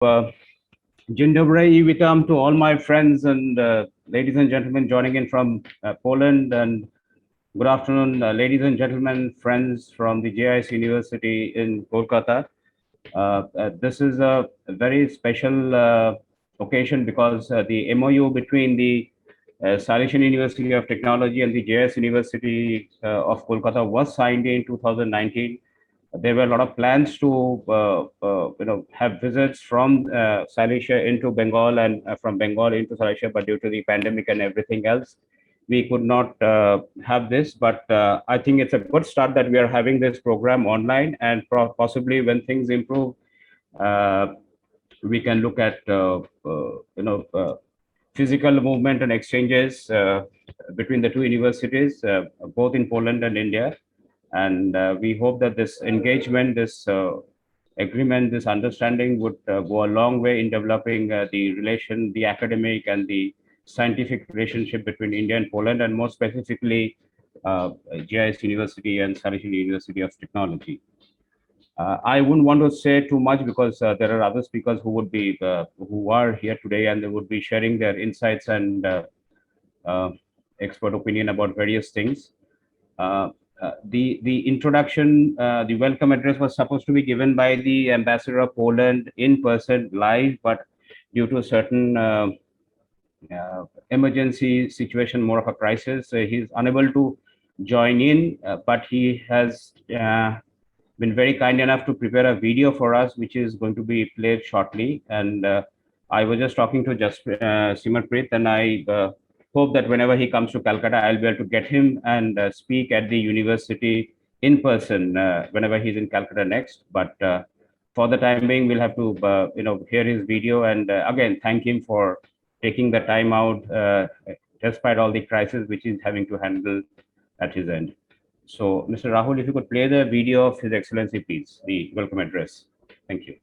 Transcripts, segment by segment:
Uh, Dzień dobry i witam to all my friends and ladies and gentlemen joining in from Poland, and good afternoon, ladies and gentlemen, friends from the Gis University in Kolkata. This is a very special occasion because the MOU between the Silesian University of Technology and the Gis University of Kolkata was signed in 2019. There were a lot of plans to have visits from Silesia into Bengal and from Bengal into Silesia, but due to the pandemic and everything else, we could not have this. But I think it's a good start that we are having this program online, and possibly when things improve, uh, we can look at physical movement and exchanges between the two universities, both in Poland and India. And we hope that this engagement, this agreement, this understanding would go a long way in developing the relation, the academic and the scientific relationship between India and Poland, and more specifically, GIS University and Silesian University of Technology. I wouldn't want to say too much because there are other speakers who are here today, and they would be sharing their insights and uh, expert opinion about various things. Uh, the introduction, the welcome address was supposed to be given by the ambassador of Poland in person live, but due to a certain emergency situation, more of a crisis, he's unable to join in. But he has been very kind enough to prepare a video for us, which is going to be played shortly. And I was just talking to Simarpreet, and I hope that whenever he comes to Calcutta, I'll be able to get him and speak at the university in person whenever he's in Calcutta next. But for the time being, we'll have to hear his video, and again thank him for taking the time out despite all the crisis which he's having to handle at his end. So, Mr. Rahul, if you could play the video of His Excellency, please, the welcome address. Thank you.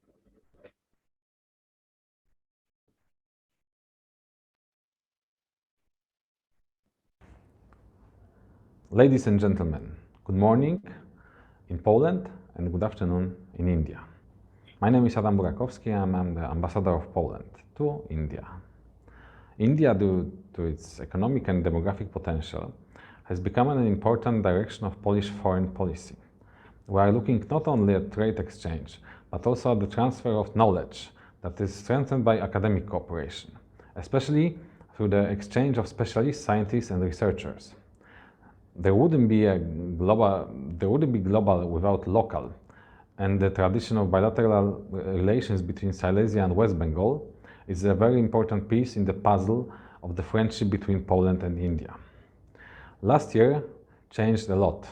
Ladies and gentlemen, good morning in Poland and good afternoon in India. My name is Adam Burakowski and I'm the ambassador of Poland to India. India, due to its economic and demographic potential, has become an important direction of Polish foreign policy. We are looking not only at trade exchange, but also at the transfer of knowledge that is strengthened by academic cooperation, especially through the exchange of specialist scientists and researchers. There wouldn't be global without local, and the tradition of bilateral relations between Silesia and West Bengal is a very important piece in the puzzle of the friendship between Poland and India. Last year changed a lot,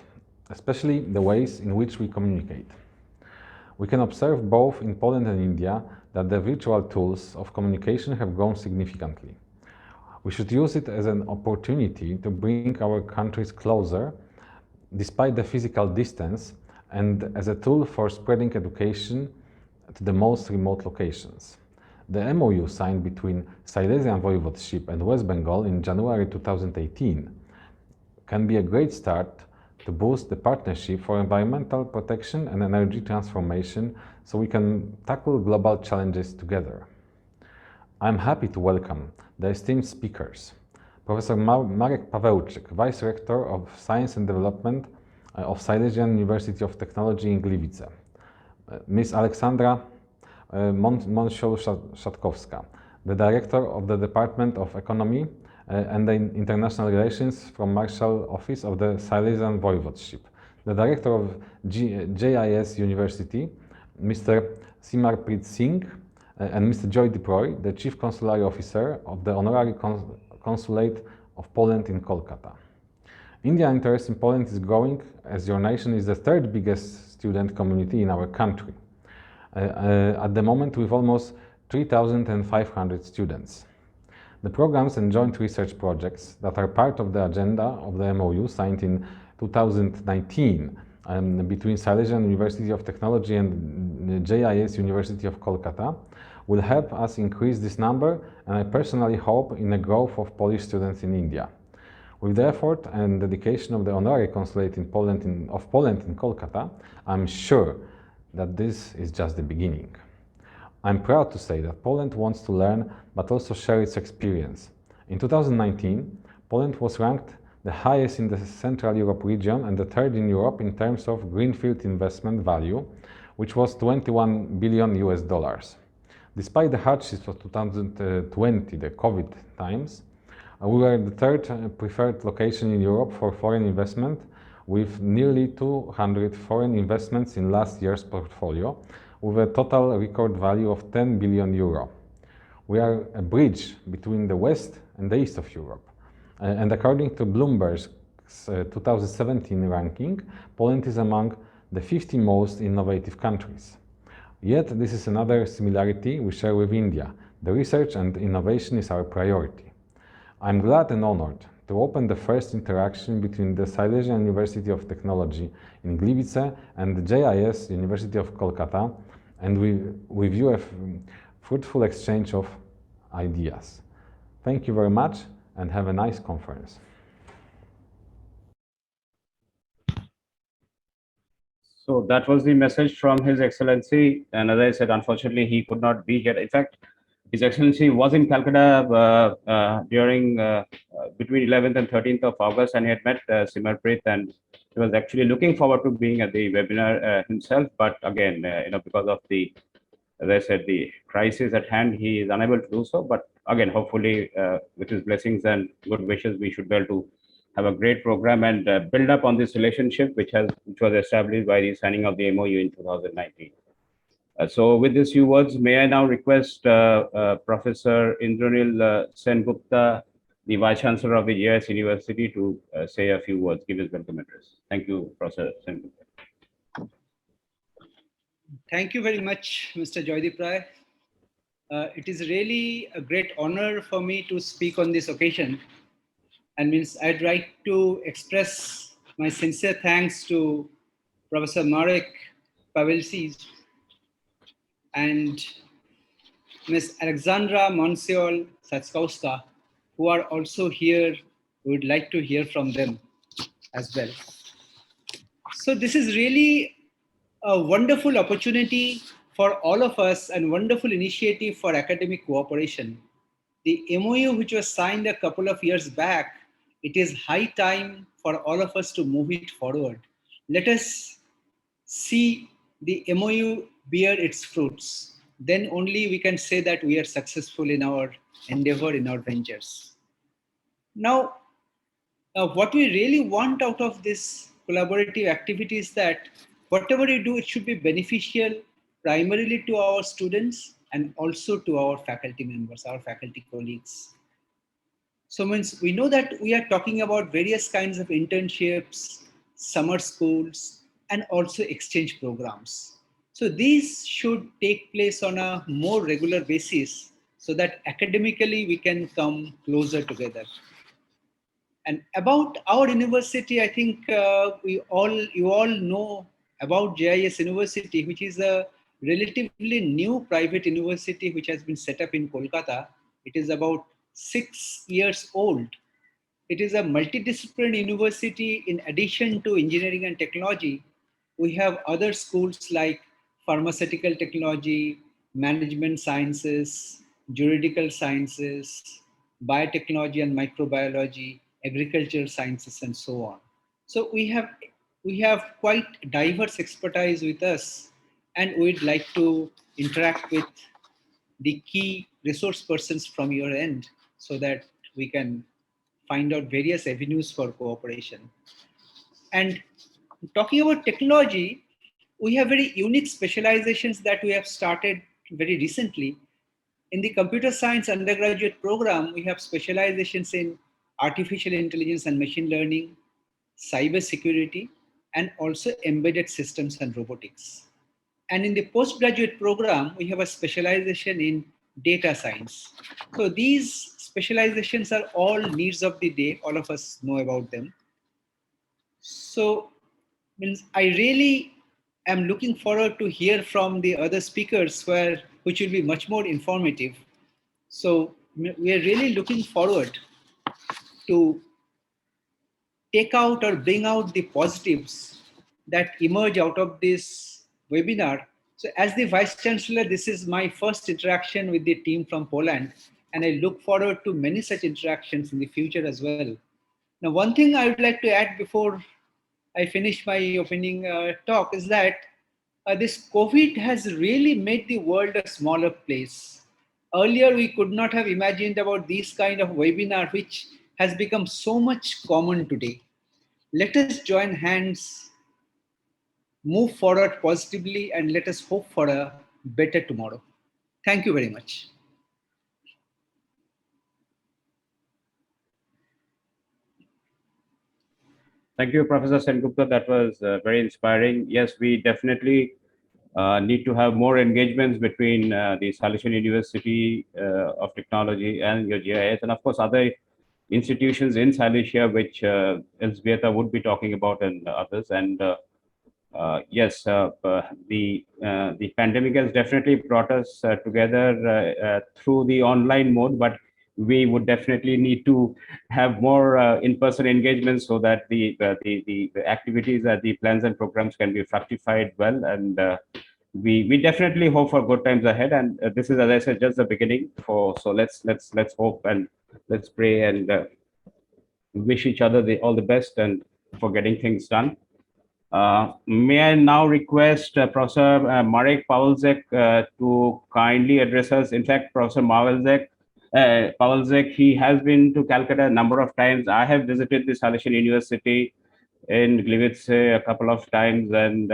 especially the ways in which we communicate. We can observe both in Poland and India that the virtual tools of communication have grown significantly. We should use it as an opportunity to bring our countries closer, despite the physical distance, and as a tool for spreading education to the most remote locations. The MOU signed between Silesian Voivodeship and West Bengal in January 2018 can be a great start to boost the partnership for environmental protection and energy transformation so we can tackle global challenges together. I'm happy to welcome the esteemed speakers, Professor Marek Pawełczyk, Vice Rector of Science and Development of Silesian University of Technology in Gliwice, Ms. Aleksandra Monsioł-Szatkowska, the Director of the Department of Economy and International Relations from Marshal Office of the Silesian Voivodeship, the Director of GIS University, Mr. Simarpreet Singh, and Mr. Joy Diproy, the Chief Consular Officer of the Honorary Consulate of Poland in Kolkata. Indian interest in Poland is growing, as your nation is the third biggest student community in our country. At the moment, with almost 3,500 students. The programs and joint research projects that are part of the agenda of the MOU signed in 2019 between Silesian University of Technology and Gis University of Kolkata will help us increase this number, and I personally hope in the growth of Polish students in India. With the effort and dedication of the Honorary Consulate in Poland in Kolkata, I'm sure that this is just the beginning. I'm proud to say that Poland wants to learn but also share its experience. In 2019, Poland was ranked the highest in the Central Europe region and the third in Europe in terms of greenfield investment value, which was 21 billion US dollars. Despite the hardships of 2020, the COVID times, we were the third preferred location in Europe for foreign investment, with nearly 200 foreign investments in last year's portfolio, with a total record value of 10 billion euro. We are a bridge between the West and the East of Europe. And according to Bloomberg's 2017 ranking, Poland is among the 50 most innovative countries. Yet, this is another similarity we share with India. The research and innovation is our priority. I'm glad and honored to open the first interaction between the Silesian University of Technology in Gliwice and the JIS University of Kolkata, and we view a fruitful exchange of ideas. Thank you very much and have a nice conference. So that was the message from His Excellency. And as I said, unfortunately, he could not be here. In fact, His Excellency was in Calcutta during between 11th and 13th of August, and he had met Simarpreet, and he was actually looking forward to being at the webinar himself. But again, because of the, as I said, the crisis at hand, he is unable to do so. But again, hopefully, with his blessings and good wishes, we should be able to have a great program and build up on this relationship, which was established by the signing of the MOU in 2019. So with these few words, may I now request Professor Internurial Sen-Gupta, the Vice Chancellor of the Gis University, to say a few words, give his welcome address. Thank you, Professor Sen-Gupta. Thank you very much, Mr. Joydeep Rai. It is really a great honor for me to speak on this occasion. And I'd like to express my sincere thanks to Professor Marek Pavelsis and Ms. Alexandra Monsiol Satskowska, who are also here. We would like to hear from them as well. So this is really a wonderful opportunity for all of us and wonderful initiative for academic cooperation. The MOU, which was signed a couple of years back, it is high time for all of us to move it forward. Let us see the MOU bear its fruits. Then only we can say that we are successful in our endeavor, in our ventures. Now, what we really want out of this collaborative activity is that whatever we do, it should be beneficial primarily to our students and also to our faculty members, our faculty colleagues. So we know that we are talking about various kinds of internships, summer schools, and also exchange programs. So these should take place on a more regular basis so that academically we can come closer together. And about our university, I think you all know about JIS University, which is a relatively new private university which has been set up in Kolkata. It is about 6 years old. It is a multidisciplinary university. In addition to engineering and technology, we have other schools like pharmaceutical technology, management sciences, juridical sciences, biotechnology and microbiology, agricultural sciences, and so on. So we have quite diverse expertise with us, and we'd like to interact with the key resource persons from your end so that we can find out various avenues for cooperation. And talking about technology, we have very unique specializations that we have started very recently. In the computer science undergraduate program, we have specializations in artificial intelligence and machine learning, cyber security, and also embedded systems and robotics. And in the postgraduate program, we have a specialization in data science. So these specializations are all needs of the day. All of us know about them. So I really am looking forward to hear from the other speakers which will be much more informative. So we are really looking forward to take out or bring out the positives that emerge out of this webinar So as the Vice Chancellor, this is my first interaction with the team from Poland, and I look forward to many such interactions in the future as well. Now, one thing I would like to add before I finish my opening talk is that this COVID has really made the world a smaller place. Earlier, we could not have imagined about these kind of webinar, which has become so much common today. Let us join hands, move forward positively, and let us hope for a better tomorrow. Thank you very much. Thank you, Professor Sengupta. That was very inspiring. Yes, we definitely need to have more engagements between the Silesian University of Technology and your GIS, and of course other institutions in Silesia, which Elzbieta would be talking about, and others. And yes, the pandemic has definitely brought us together through the online mode, but we would definitely need to have more in-person engagements so that the activities, the plans and programs can be fructified well. And we definitely hope for good times ahead. And this is, as I said, just the beginning. So let's hope and let's pray and wish each other all the best and for getting things done. May I now request Professor Marek Pawelzek to kindly address us. In fact, Professor Pawelzek, he has been to Calcutta a number of times. I have visited the Silesian University in Gliwice a couple of times, and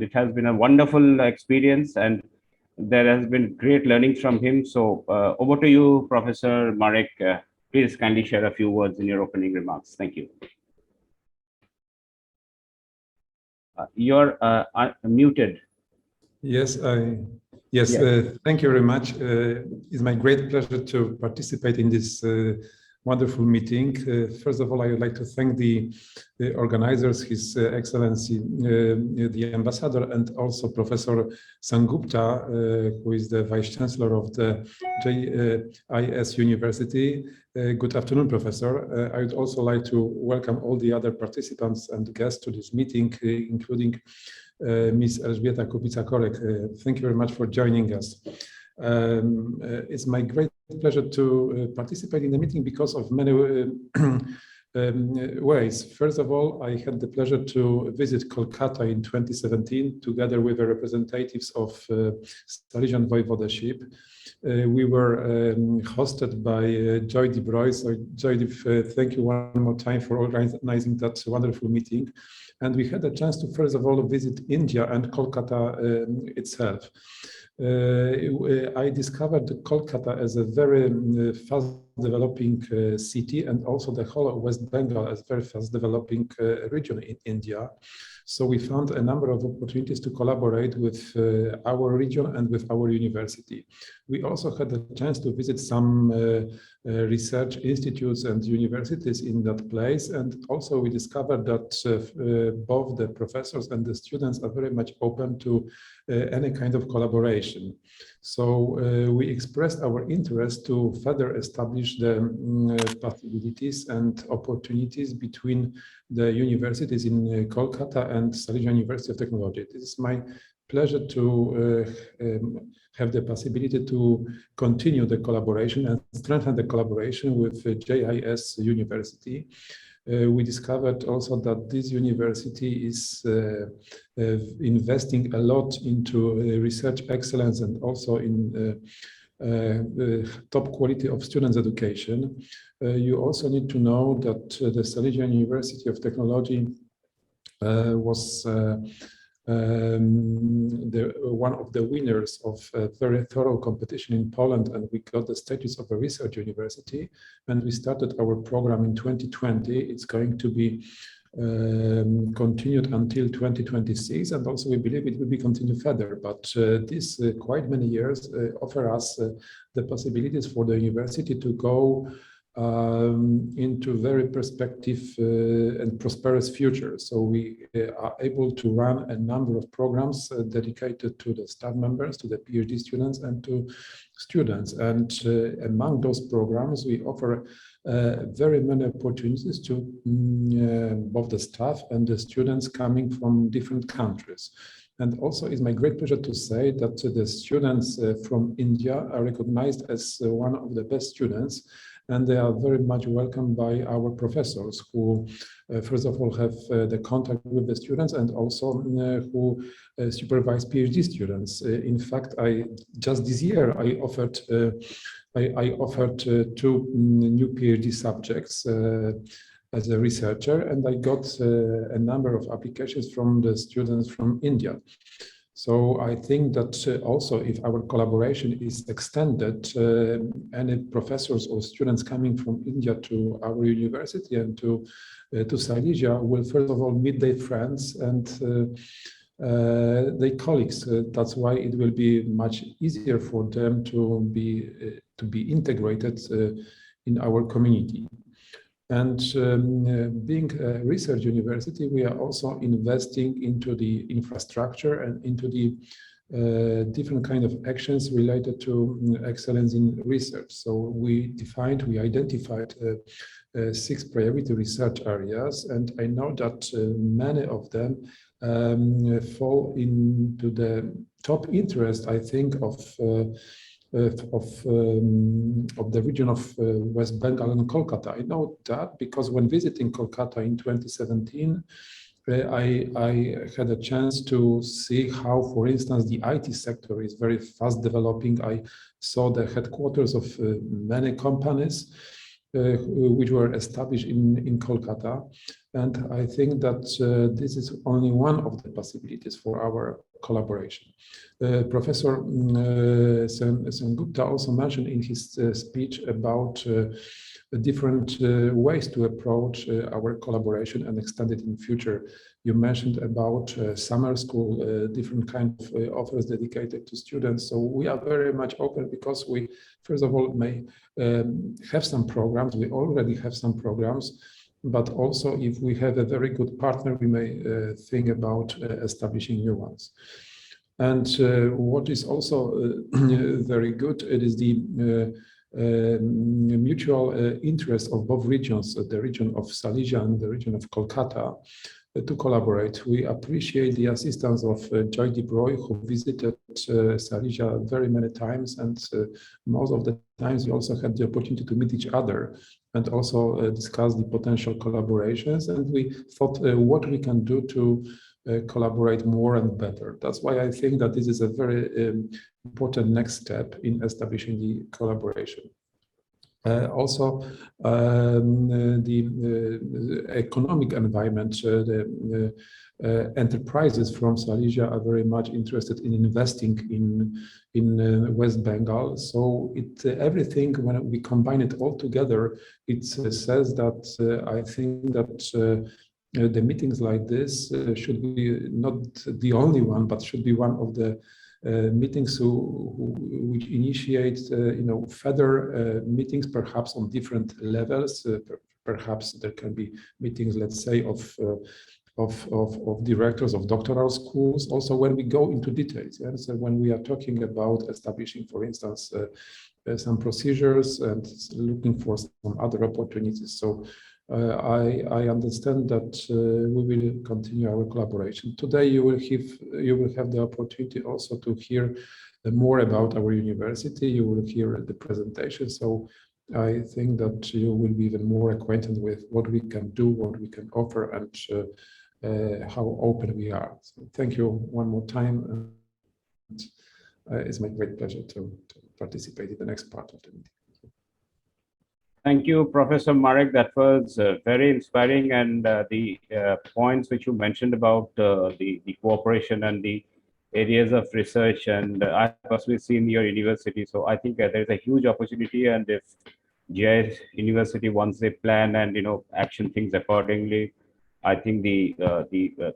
it has been a wonderful experience, and there has been great learnings from him. So over to you, Professor Marek. Please kindly share a few words in your opening remarks. Thank you. You're muted. Yes, Yes. thank you very much. It's my great pleasure to participate in this wonderful meeting. First of all, I would like to thank the organizers, His Excellency, the Ambassador, and also Professor Sengupta, who is the Vice Chancellor of the Gis University. Good afternoon, Professor. I would also like to welcome all the other participants and guests to this meeting, including Ms. Elżbieta Kubica-Korek. Thank you very much for joining us. It's my great pleasure to participate in the meeting because of many ways. First of all, I had the pleasure to visit Kolkata in 2017 together with the representatives of Silesian Voivodeship. We were hosted by Joy DeBroy. So Joy, thank you one more time for organizing that wonderful meeting. And we had a chance to, first of all, visit India and Kolkata itself. I discovered Kolkata as a very fast developing city, and also the whole of West Bengal as a very fast developing region in India. So we found a number of opportunities to collaborate with our region and with our university. We also had the chance to visit some research institutes and universities in that place. And also we discovered that both the professors and the students are very much open to any kind of collaboration. So we expressed our interest to further establish the possibilities and opportunities between the universities in Kolkata and Silesian University of Technology. It is my pleasure to have the possibility to continue the collaboration and strengthen the collaboration with Gis University. We discovered also that this university is investing a lot into research excellence and also in top quality of students' education. You also need to know that the Silesian University of Technology was one of the winners of a very thorough competition in Poland, and we got the status of a research university. And we started our program in 2020. It's going to be continued until 2026, and also we believe it will be continued further. But this quite many years offer us the possibilities for the university to go into very perspective and prosperous future. So we are able to run a number of programs dedicated to the staff members, to the PhD students, and to students. And among those programs, we offer very many opportunities to both the staff and the students coming from different countries. And also it's my great pleasure to say that the students from India are recognized as one of the best students, and they are very much welcomed by our professors who, first of all, have the contact with the students and also who supervise PhD students. In fact, just this year I offered two new PhD subjects as a researcher, and I got a number of applications from the students from India. So I think that also if our collaboration is extended, any professors or students coming from India to our university and to Silesia will first of all meet their friends and their colleagues. That's why it will be much easier for them to be integrated in our community. And being a research university, we are also investing into the infrastructure and into the different kind of actions related to excellence in research. So we identified 6 priority research areas, and I know that many of them fall into the top interest, I think, of the region of West Bengal and Kolkata. I know that because when visiting Kolkata in 2017, I had a chance to see how, for instance, the IT sector is very fast developing. I saw the headquarters of many companies which were established in Kolkata. And I think that this is only one of the possibilities for our collaboration. Professor Sengupta also mentioned in his speech about different ways to approach our collaboration and extend it in future. You mentioned about summer school, different kind of offers dedicated to students. So we are very much open because we, first of all, may have some programs. We already have some programs, but also if we have a very good partner, we may think about establishing new ones. And what is also very good, it is the mutual interest of both regions, the region of Silesia and the region of Kolkata, to collaborate. We appreciate the assistance of Joydeep Roy, who visited Silesia very many times, and most of the times we also had the opportunity to meet each other and also discuss the potential collaborations. And we thought what we can do to collaborate more and better. That's why I think that this is a very important next step in establishing the collaboration. Also, the economic environment, the enterprises from Silesia are very much interested in investing in West Bengal. So everything, when we combine it all together, it says that I think that the meetings like this should be not the only one, but should be one of the meetings which initiate, further meetings, perhaps on different levels. Perhaps there can be meetings, let's say, of directors of doctoral schools. Also, when we go into details, yeah? So when we are talking about establishing, for instance, some procedures and looking for some other opportunities. So I understand that we will continue our collaboration. Today, you will have the opportunity also to hear more about our university. You will hear the presentation. So I think that you will be even more acquainted with what we can do, what we can offer, and how open we are. So thank you one more time. And, it's my great pleasure to participate in the next part of the meeting. Thank you, Professor Marek. That was very inspiring, and the points which you mentioned about the cooperation and the areas of research, and I've personally seen your university. So I think there's a huge opportunity, and if GIS University, once they plan and action things accordingly, I think the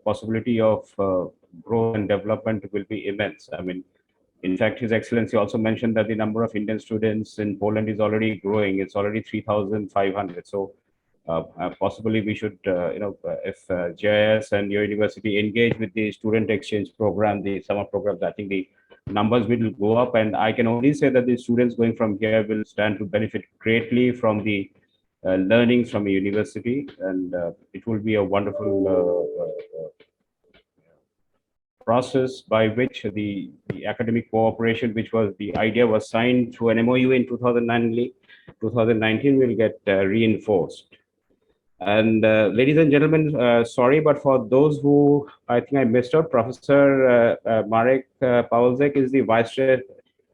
possibility of growth and development will be immense. I mean, in fact, His Excellency also mentioned that the number of Indian students in Poland is already growing. It's already 3,500. So possibly we should, if GIS and your university engage with the student exchange program, the summer programs, I think the numbers will go up. And I can only say that the students going from here will stand to benefit greatly from the learnings from a university. And it will be a wonderful process by which the academic cooperation, which was the idea was signed through an MOU in 2019 will get reinforced. And ladies and gentlemen, sorry, but for those who I think I missed out, Professor Marek Paulzek is the Vice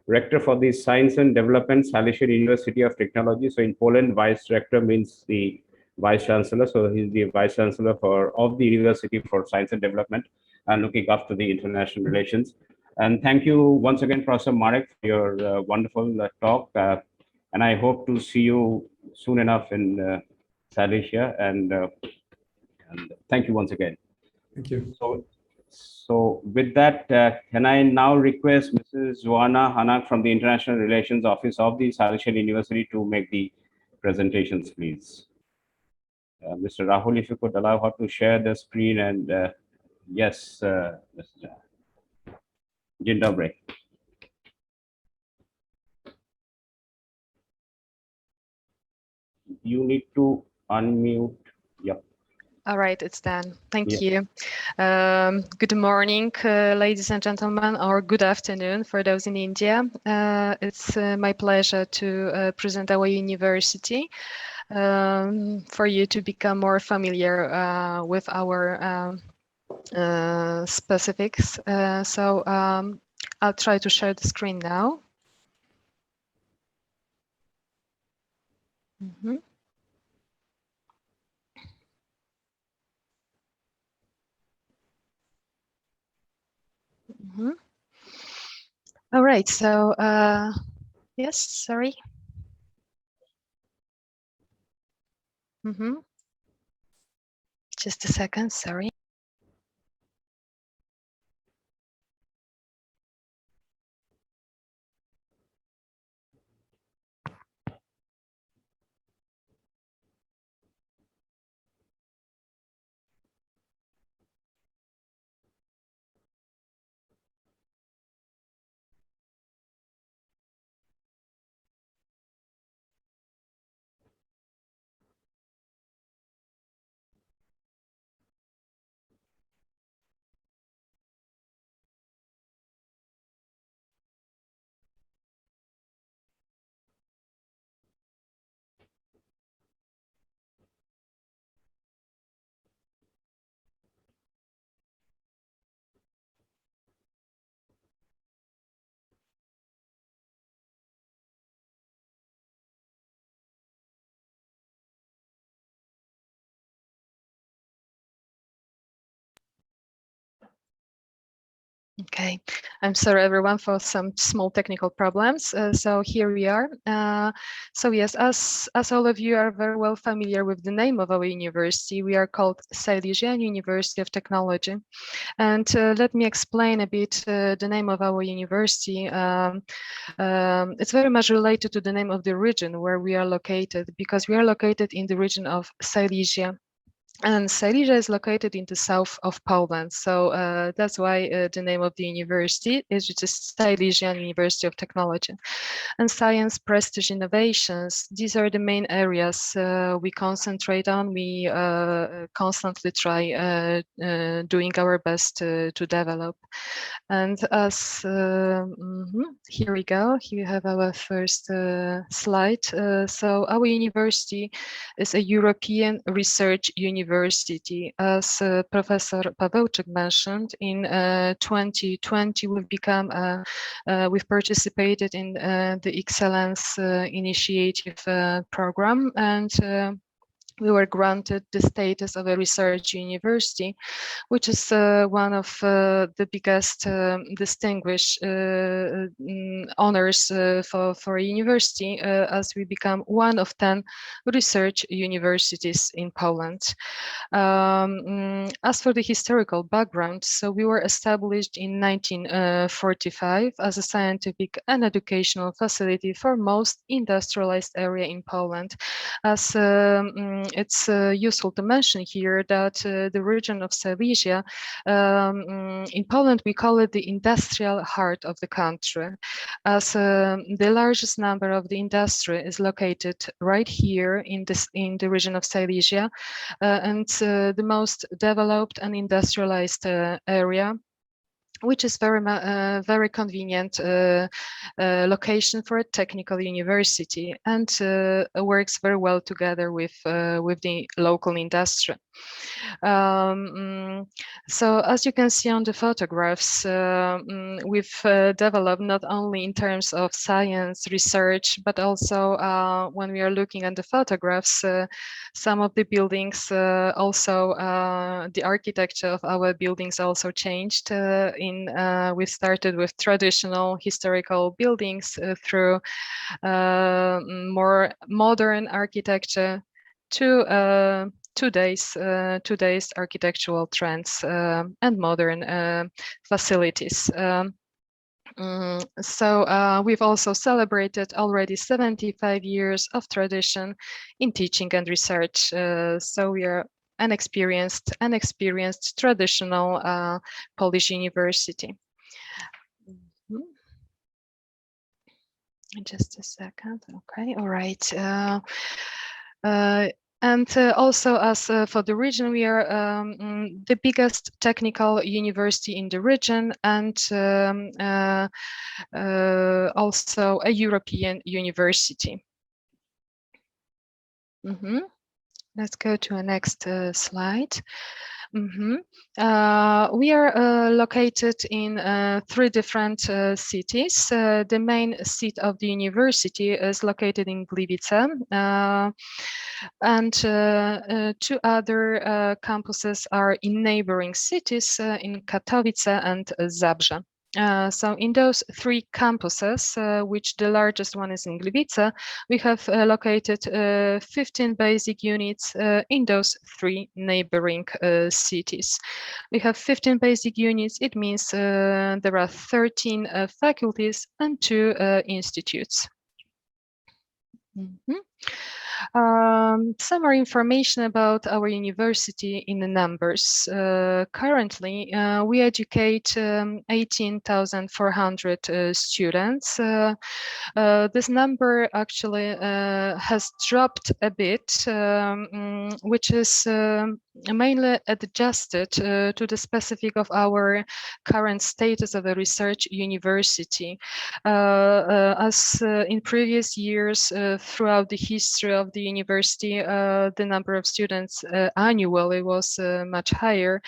Rector for the Science and Development, Silesian University of Technology. So in Poland, Vice Rector means the Vice Chancellor. So he's the Vice Chancellor of the University for Science and Development and looking after the international relations. And thank you once again, Professor Marek, for your wonderful talk. And I hope to see you soon enough in Silesia. And thank you once again. Thank you. So with that, can I now request Mrs. Joanna Hanak from the International Relations Office of the Silesian University to make the presentations, please. Mr. Rahul, if you could allow her to share the screen and yes, Mr. Dzień dobry. You need to unmute. Yep. All right, it's done. Thank Yeah. you. Good morning, ladies and gentlemen, or good afternoon for those in India. It's my pleasure to present our university for you to become more familiar with our specifics. So I'll try to share the screen now. Mm-hmm. Mm-hmm. All right, so yes, sorry. Mm-hmm. Just a second, sorry. Okay, I'm sorry everyone for some small technical problems. So here we are. So yes, as all of you are very well familiar with the name of our university, we are called Silesian University of Technology. And let me explain a bit the name of our university. It's very much related to the name of the region where we are located, because we are located in the region of Silesia. And Silesia is located in the south of Poland. So that's why the name of the university is just Silesian University of Technology. And science, prestige, innovations, these are the main areas we concentrate on. We constantly try doing our best to develop. And as here we go, here we have our first slide. So our university is a European research university. As Professor Pawełczyk mentioned, in 2020 we've participated in the Excellence Initiative program, and we were granted the status of a research university, which is one of the biggest distinguished honors for a university, as we become one of 10 research universities in Poland. As for the historical background, so we were established in 1945 as a scientific and educational facility for most industrialized area in Poland. As it's useful to mention here that the region of Silesia, in Poland, we call it the industrial heart of the country, as the largest number of the industry is located right here in the region of Silesia, and the most developed and industrialized area which is very convenient location for a technical university, and works very well together with the local industry. So as you can see on the photographs, we've developed not only in terms of science research, but also when we are looking at the photographs, some of the buildings also, the architecture of our buildings also changed. We started with traditional historical buildings through more modern architecture to today's architectural trends and modern facilities. So we've also celebrated already 75 years of tradition in teaching and research. So we are an experienced traditional Polish university. Just a second. Okay, all right. And also, as for the region, we are the biggest technical university in the region, and also a European university. Let's go to the next slide. We are located in 3 different cities. The main seat of the university is located in Gliwice, and 2 other campuses are in neighboring cities in Katowice and Zabrze. So in those 3 campuses, which the largest one is in Gliwice, we have located 15 basic units in those 3 neighboring cities. We have 15 basic units. It means there are 13 faculties and 2 institutes. Some more information about our university in the numbers. Currently, we educate 18,400 students. This number actually has dropped a bit, which is mainly adjusted to the specific of our current status of a research university. As in previous years, throughout the history of the university, the number of students annually was much higher,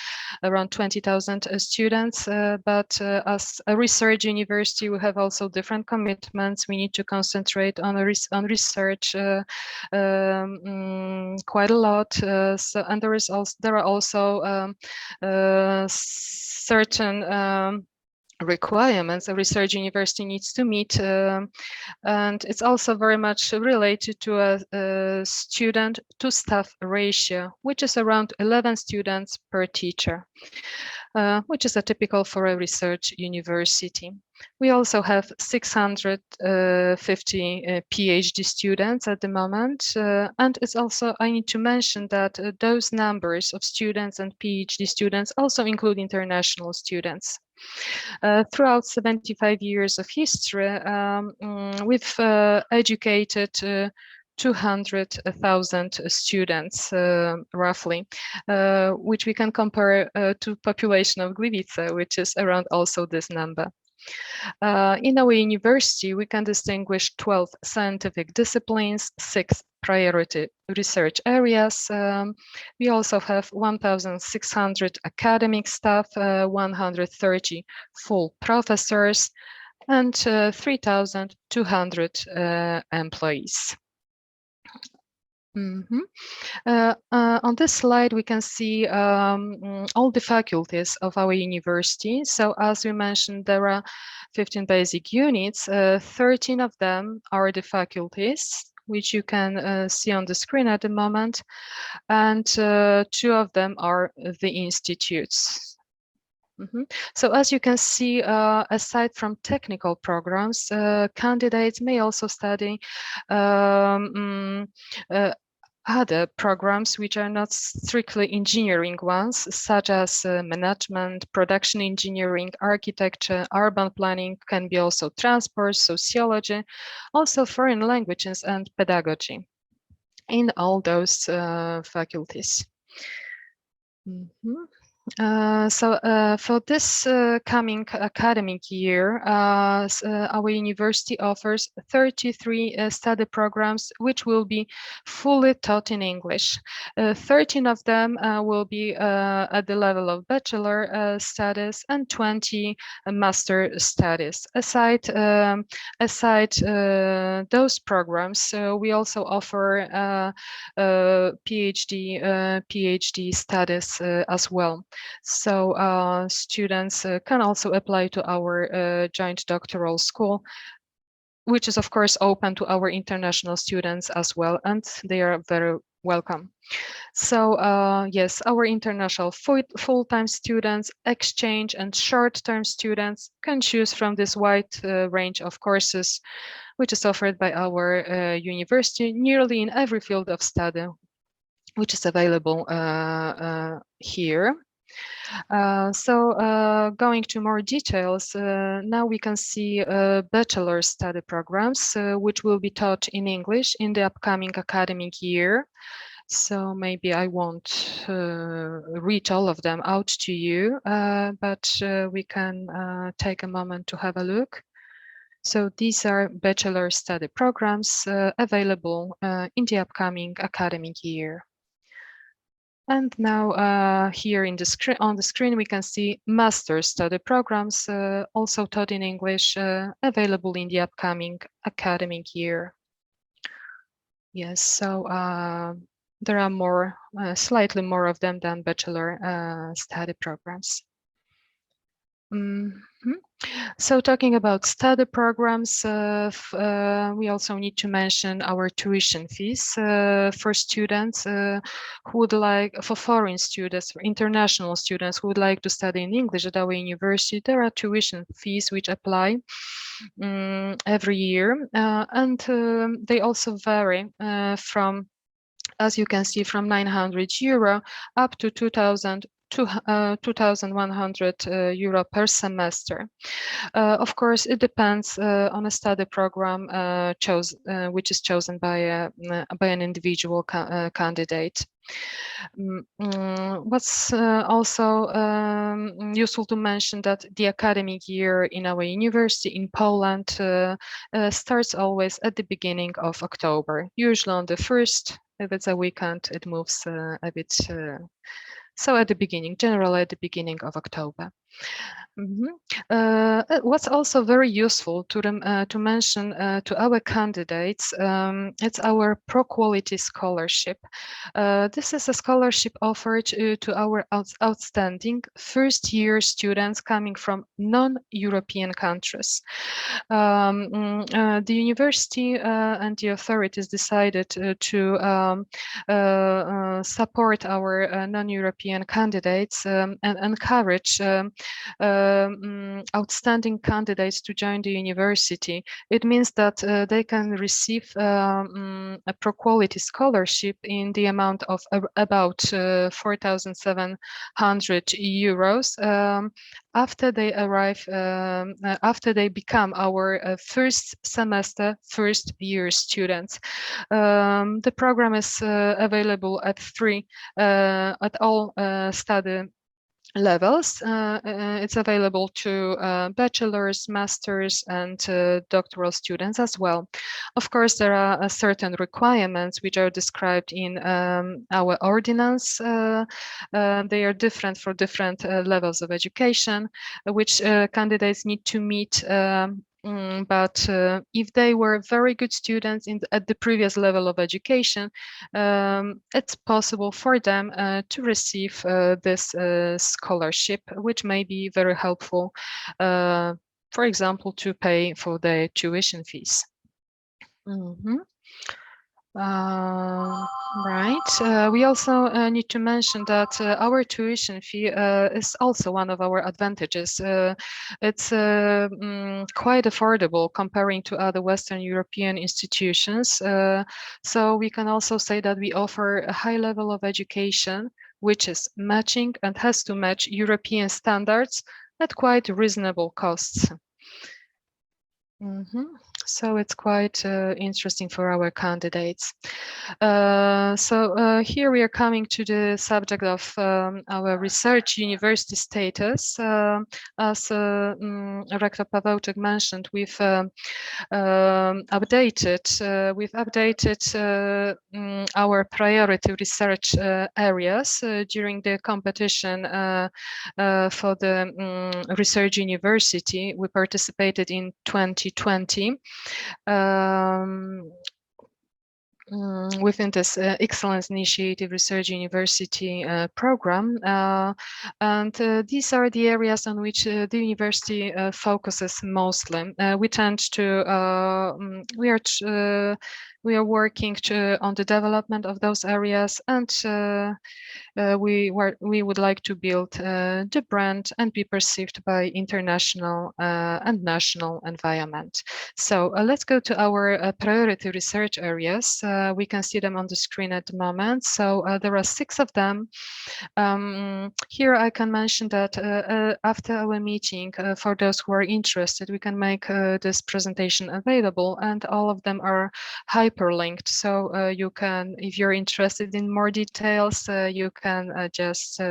around 20,000 students. But as a research university, we have also different commitments. We need to concentrate on research quite a lot. And there are also certain requirements a research university needs to meet, and it's also very much related to a student to staff ratio, which is around 11 students per teacher, which is atypical for a research university. We also have 650 PhD students at the moment, and it's also, I need to mention that those numbers of students and PhD students also include international students. Throughout 75 years of history, we've educated 200,000 students, roughly, which we can compare to population of Gliwice, which is around also this number. In our university, we can distinguish 12 scientific disciplines, 6 priority research areas. We also have 1,600 academic staff, 130 full professors, and 3,200 employees. On this slide, we can see all the faculties of our university. So as we mentioned, there are 15 basic units. 13 of them are the faculties, which you can see on the screen at the moment. And 2 of them are the institutes. So as you can see, aside from technical programs, candidates may also study other programs which are not strictly engineering ones, such as management, production engineering, architecture, urban planning, can be also transport, sociology, also foreign languages and pedagogy in all those faculties. For this coming academic year, our university offers 33 study programs, which will be fully taught in English. 13 of them will be at the level of bachelor studies and 20 master studies. Aside those programs, we also offer PhD studies as well. So students can also apply to our joint doctoral school, which is of course open to our international students as well, and they are very welcome. So yes, our international full-time students, exchange and short-term students can choose from this wide range of courses, which is offered by our university nearly in every field of study, which is available here. Going to more details, now we can see bachelor study programs, which will be taught in English in the upcoming academic year. So maybe I won't read all of them out to you, but we can take a moment to have a look. So these are bachelor study programs available in the upcoming academic year. And now here on the screen, we can see master study programs also taught in English available in the upcoming academic year. Yes, so there are slightly more of them than bachelor study programs. So talking about study programs, we also need to mention our tuition fees for students who would like, for foreign students, for international students who would like to study in English at our university. There are tuition fees which apply every year, and they also vary from, as you can see, from 900 euro up to 2,100 euro per semester. Of course, it depends on a study program which is chosen by an individual candidate. What's also useful to mention that the academic year in our university in Poland starts always at the beginning of October, usually on the 1st. If it's a weekend, it moves a bit. So at the beginning, generally at the beginning of October. What's also very useful to mention to our candidates, it's our pro-quality scholarship. This is a scholarship offered to our outstanding first-year students coming from non-European countries. The university and the authorities decided to support our non-European candidates and encourage outstanding candidates to join the university. It means that they can receive a pro-quality scholarship in the amount of about 4,700 euros after they arrive, after they become our first semester, first year students. The program is available at all study levels. It's available to bachelor's, master's, and doctoral students as well. Of course, there are certain requirements which are described in our ordinance. They are different for different levels of education, which candidates need to meet. But if they were very good students at the previous level of education, it's possible for them to receive this scholarship, which may be very helpful, for example, to pay for their tuition fees. Right. We also need to mention that our tuition fee is also one of our advantages. It's quite affordable comparing to other Western European institutions. So we can also say that we offer a high level of education, which is matching and has to match European standards at quite reasonable costs. So it's quite interesting for our candidates. Here we are coming to the subject of our research university status. As Rector Pawełczyk mentioned, we've updated our priority research areas during the competition for the research university. We participated in 2020. Within this Excellence Initiative Research University program. These are the areas on which the university focuses mostly. We tend to, we are working on the development of those areas, and we would like to build the brand and be perceived by international and national environment. So let's go to our priority research areas. We can see them on the screen at the moment. So there are 6 of them. Here I can mention that after our meeting, for those who are interested, we can make this presentation available, and all of them are hyperlinked. So you can, if you're interested in more details, you can just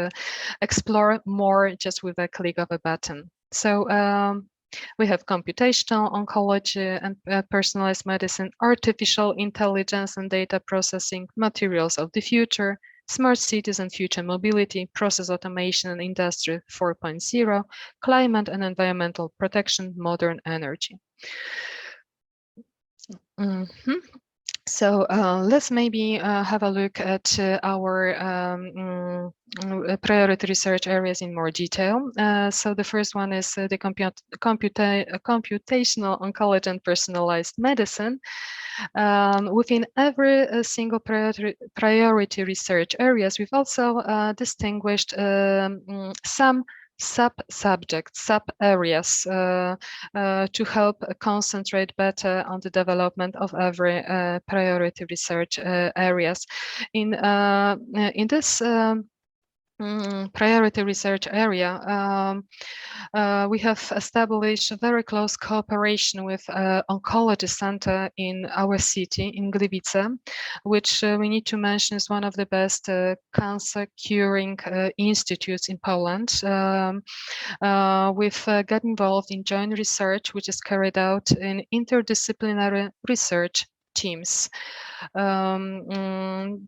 explore more just with a click of a button. So we have computational oncology and personalized medicine, artificial intelligence and data processing, materials of the future, smart cities and future mobility, process automation and industry 4.0, climate and environmental protection, modern energy. So let's maybe have a look at our priority research areas in more detail. So the first one is the computational oncology and personalized medicine. Within every single priority research areas, we've also distinguished some sub-subjects, sub-areas to help concentrate better on the development of every priority research areas. In this priority research area, we have established a very close cooperation with oncology center in our city, in Gliwice, which we need to mention is one of the best cancer curing institutes in Poland. We've got involved in joint research, which is carried out in interdisciplinary research teams.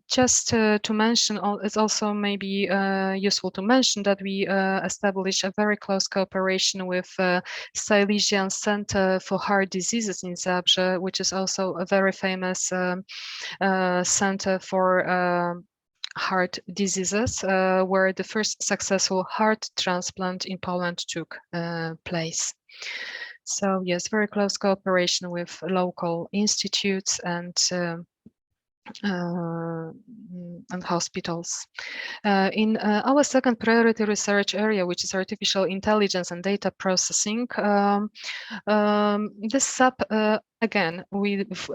Just to mention, it's also maybe useful to mention that we established a very close cooperation with Silesian Center for Heart Diseases in Zabrze, which is also a very famous center for heart diseases, where the first successful heart transplant in Poland took place. So yes, very close cooperation with local institutes and hospitals. In our second priority research area, which is artificial intelligence and data processing, this again, we've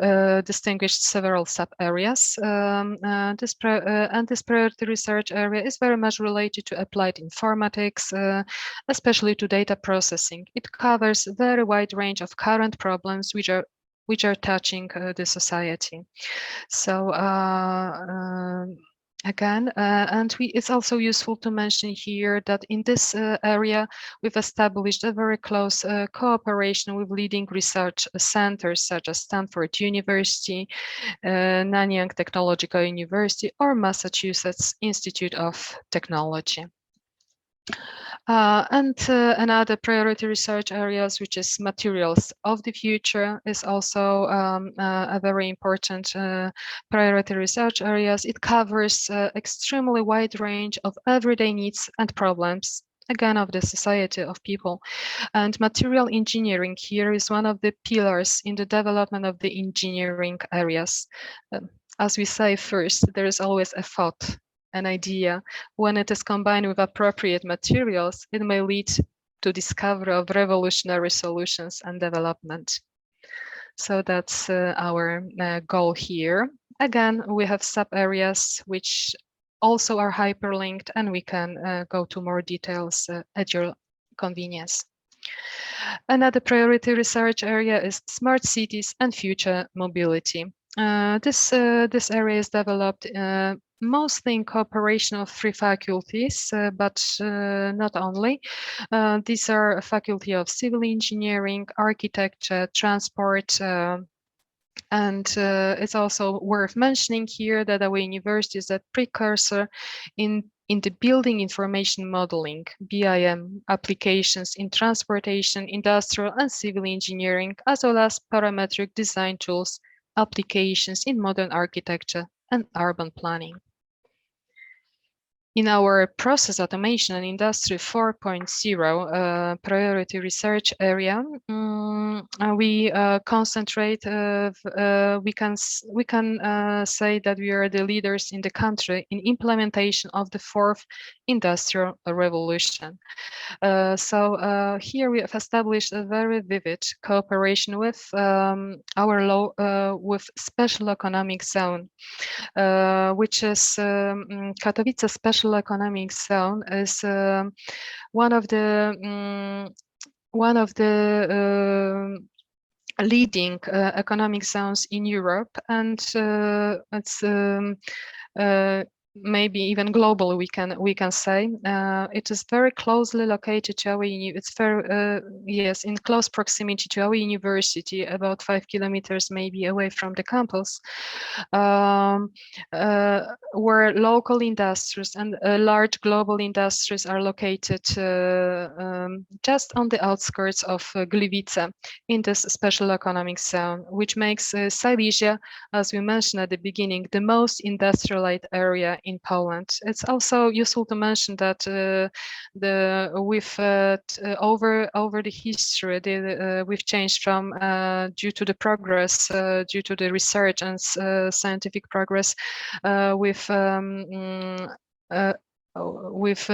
distinguished several sub-areas. This priority research area is very much related to applied informatics, especially to data processing. It covers a very wide range of current problems which are touching the society. So again, it's also useful to mention here that in this area, we've established a very close cooperation with leading research centers such as Stanford University, Nanyang Technological University, or Massachusetts Institute of Technology. Another priority research areas, which is materials of the future, is also a very important priority research areas. It covers extremely wide range of everyday needs and problems, again, of the society of people. And material engineering here is one of the pillars in the development of the engineering areas. As we say first, there is always a thought, an idea. When it is combined with appropriate materials, it may lead to discovery of revolutionary solutions and development. So that's our goal here. Again, we have sub-areas which also are hyperlinked, and we can go to more details at your convenience. Another priority research area is smart cities and future mobility. This area is developed mostly in cooperation of 3 faculties, but not only. These are a faculty of civil engineering, architecture, transport, and it's also worth mentioning here that our university is a precursor in the building information modeling, BIM, applications in transportation, industrial and civil engineering, as well as parametric design tools, applications in modern architecture and urban planning. In our process automation and industry 4.0 priority research area, we concentrate. We can say that we are the leaders in the country in implementation of the 4th industrial revolution. So here we have established a very vivid cooperation with with special economic zone, which is Katowice Special Economic Zone is one of the leading economic zones in Europe, and it's maybe even global. We can say it is very closely located to our. It's very yes, in close proximity to our university, about 5 kilometers maybe away from the campus, where local industries and large global industries are located just on the outskirts of Gliwice in this special economic zone, which makes Silesia, as we mentioned at the beginning, the most industrialized area in Poland. It's also useful to mention that over the history, we've changed from due to the progress, due to the research and scientific progress, we've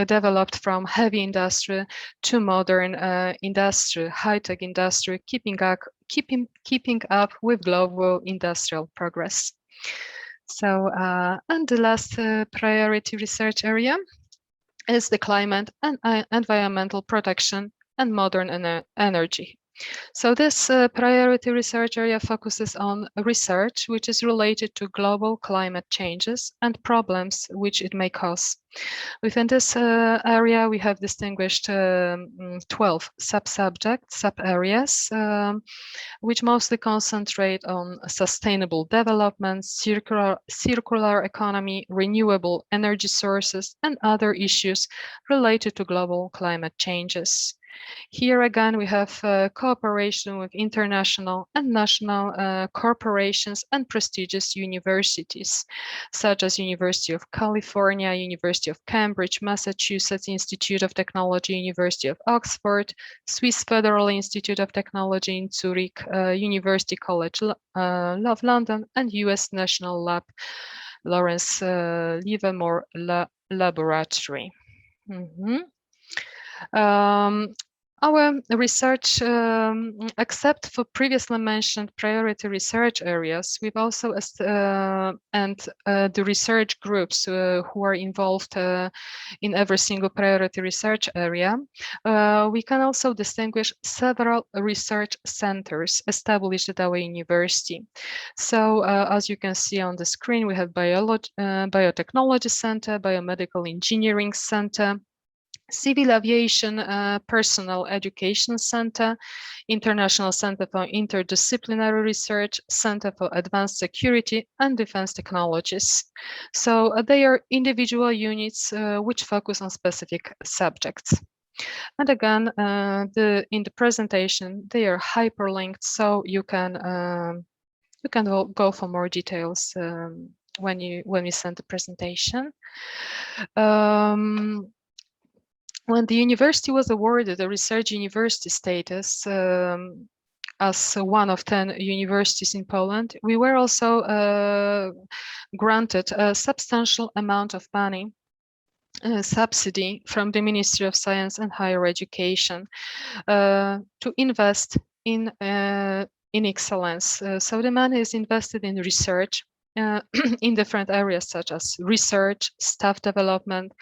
developed from heavy industry to modern industry, high-tech industry, keeping up with global industrial progress. So, and the last priority research area is the climate and environmental protection and modern energy. So this priority research area focuses on research which is related to global climate changes and problems which it may cause. Within this area, we have distinguished 12 sub-areas, which mostly concentrate on sustainable development, circular economy, renewable energy sources, and other issues related to global climate changes. Here again, we have cooperation with international and national corporations and prestigious universities, such as University of California, University of Cambridge, Massachusetts Institute of Technology, University of Oxford, Swiss Federal Institute of Technology in Zurich, University College of London, and US National Lab, Lawrence Livermore Laboratory. Our research, except for previously mentioned priority research areas, we've also the research groups who are involved in every single priority research area. We can also distinguish several research centers established at our university. So as you can see on the screen, we have Biotechnology Center, Biomedical Engineering Center, Civil Aviation Personnel Education Center, International Center for Interdisciplinary Research, Center for Advanced Security and Defense Technologies. So they are individual units which focus on specific subjects. And again, in the presentation, they are hyperlinked, so you can go for more details when we send the presentation. When the university was awarded a research university status as one of 10 universities in Poland, we were also granted a substantial amount of money, subsidy from the Ministry of Science and Higher Education to invest in excellence. So the money is invested in research in different areas such as research, staff development,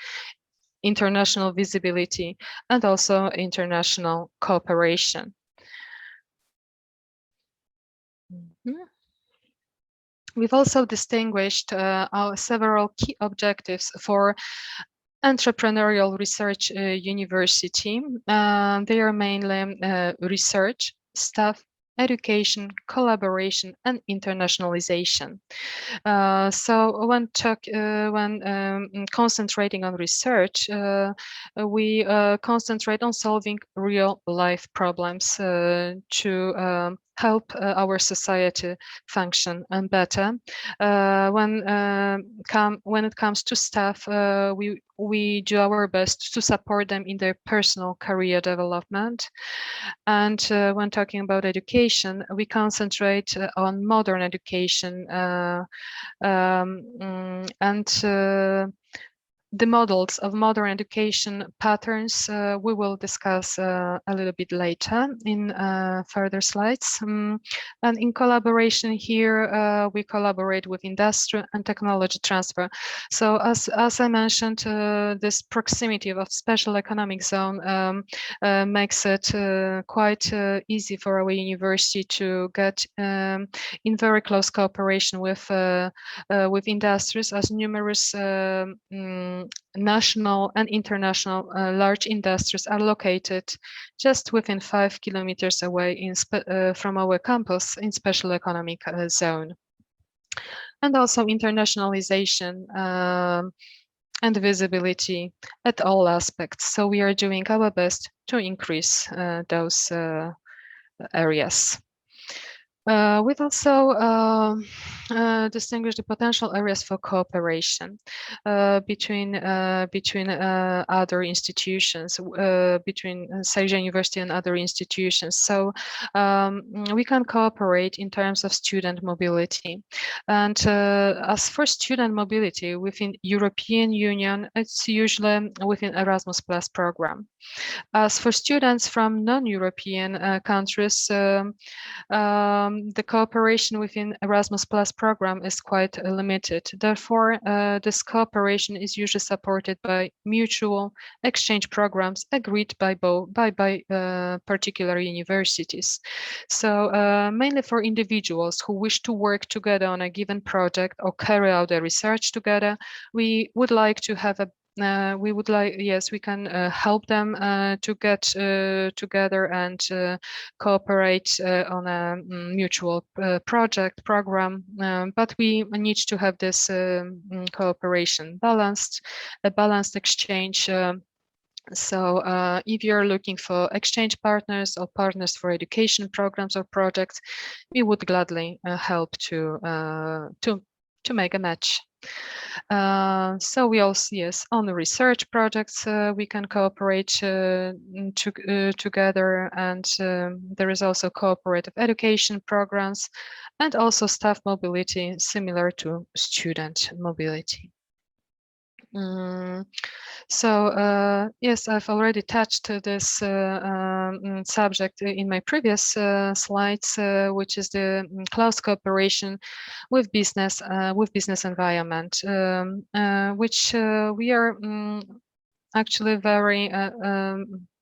international visibility, and also international cooperation. We've also distinguished our several key objectives for Entrepreneurial Research University. They are mainly research, staff, education, collaboration, and internationalization. So when concentrating on research, we concentrate on solving real life problems to help our society function better. When it comes to staff, we do our best to support them in their personal career development. And when talking about education, we concentrate on modern education and the models of modern education patterns we will discuss a little bit later in further slides. And in collaboration here, we collaborate with industry and technology transfer. So as I mentioned, this proximity of special economic zone makes it quite easy for our university to get in very close cooperation with industries, as numerous national and international large industries are located just within 5 kilometers away from our campus in special economic zone. And also internationalization and visibility at all aspects. So we are doing our best to increase those areas. We've also distinguished the potential areas for cooperation between other institutions, between Silesia University and other institutions. So we can cooperate in terms of student mobility. And as for student mobility within European Union, it's usually within Erasmus Plus program. As for students from non-European countries, the cooperation within Erasmus Plus program is quite limited. Therefore, this cooperation is usually supported by mutual exchange programs agreed by particular universities. So mainly for individuals who wish to work together on a given project or carry out a research together, we would like to have a we can help them to get together and cooperate on a mutual program, but we need to have this cooperation a balanced exchange. So if you're looking for exchange partners or partners for education programs or projects, we would gladly help to make a match. So we also, yes, on the research projects, we can cooperate together, and there is also cooperative education programs and also staff mobility similar to student mobility. So yes, I've already touched this subject in my previous slides, which is the close cooperation with business environment, which we are actually very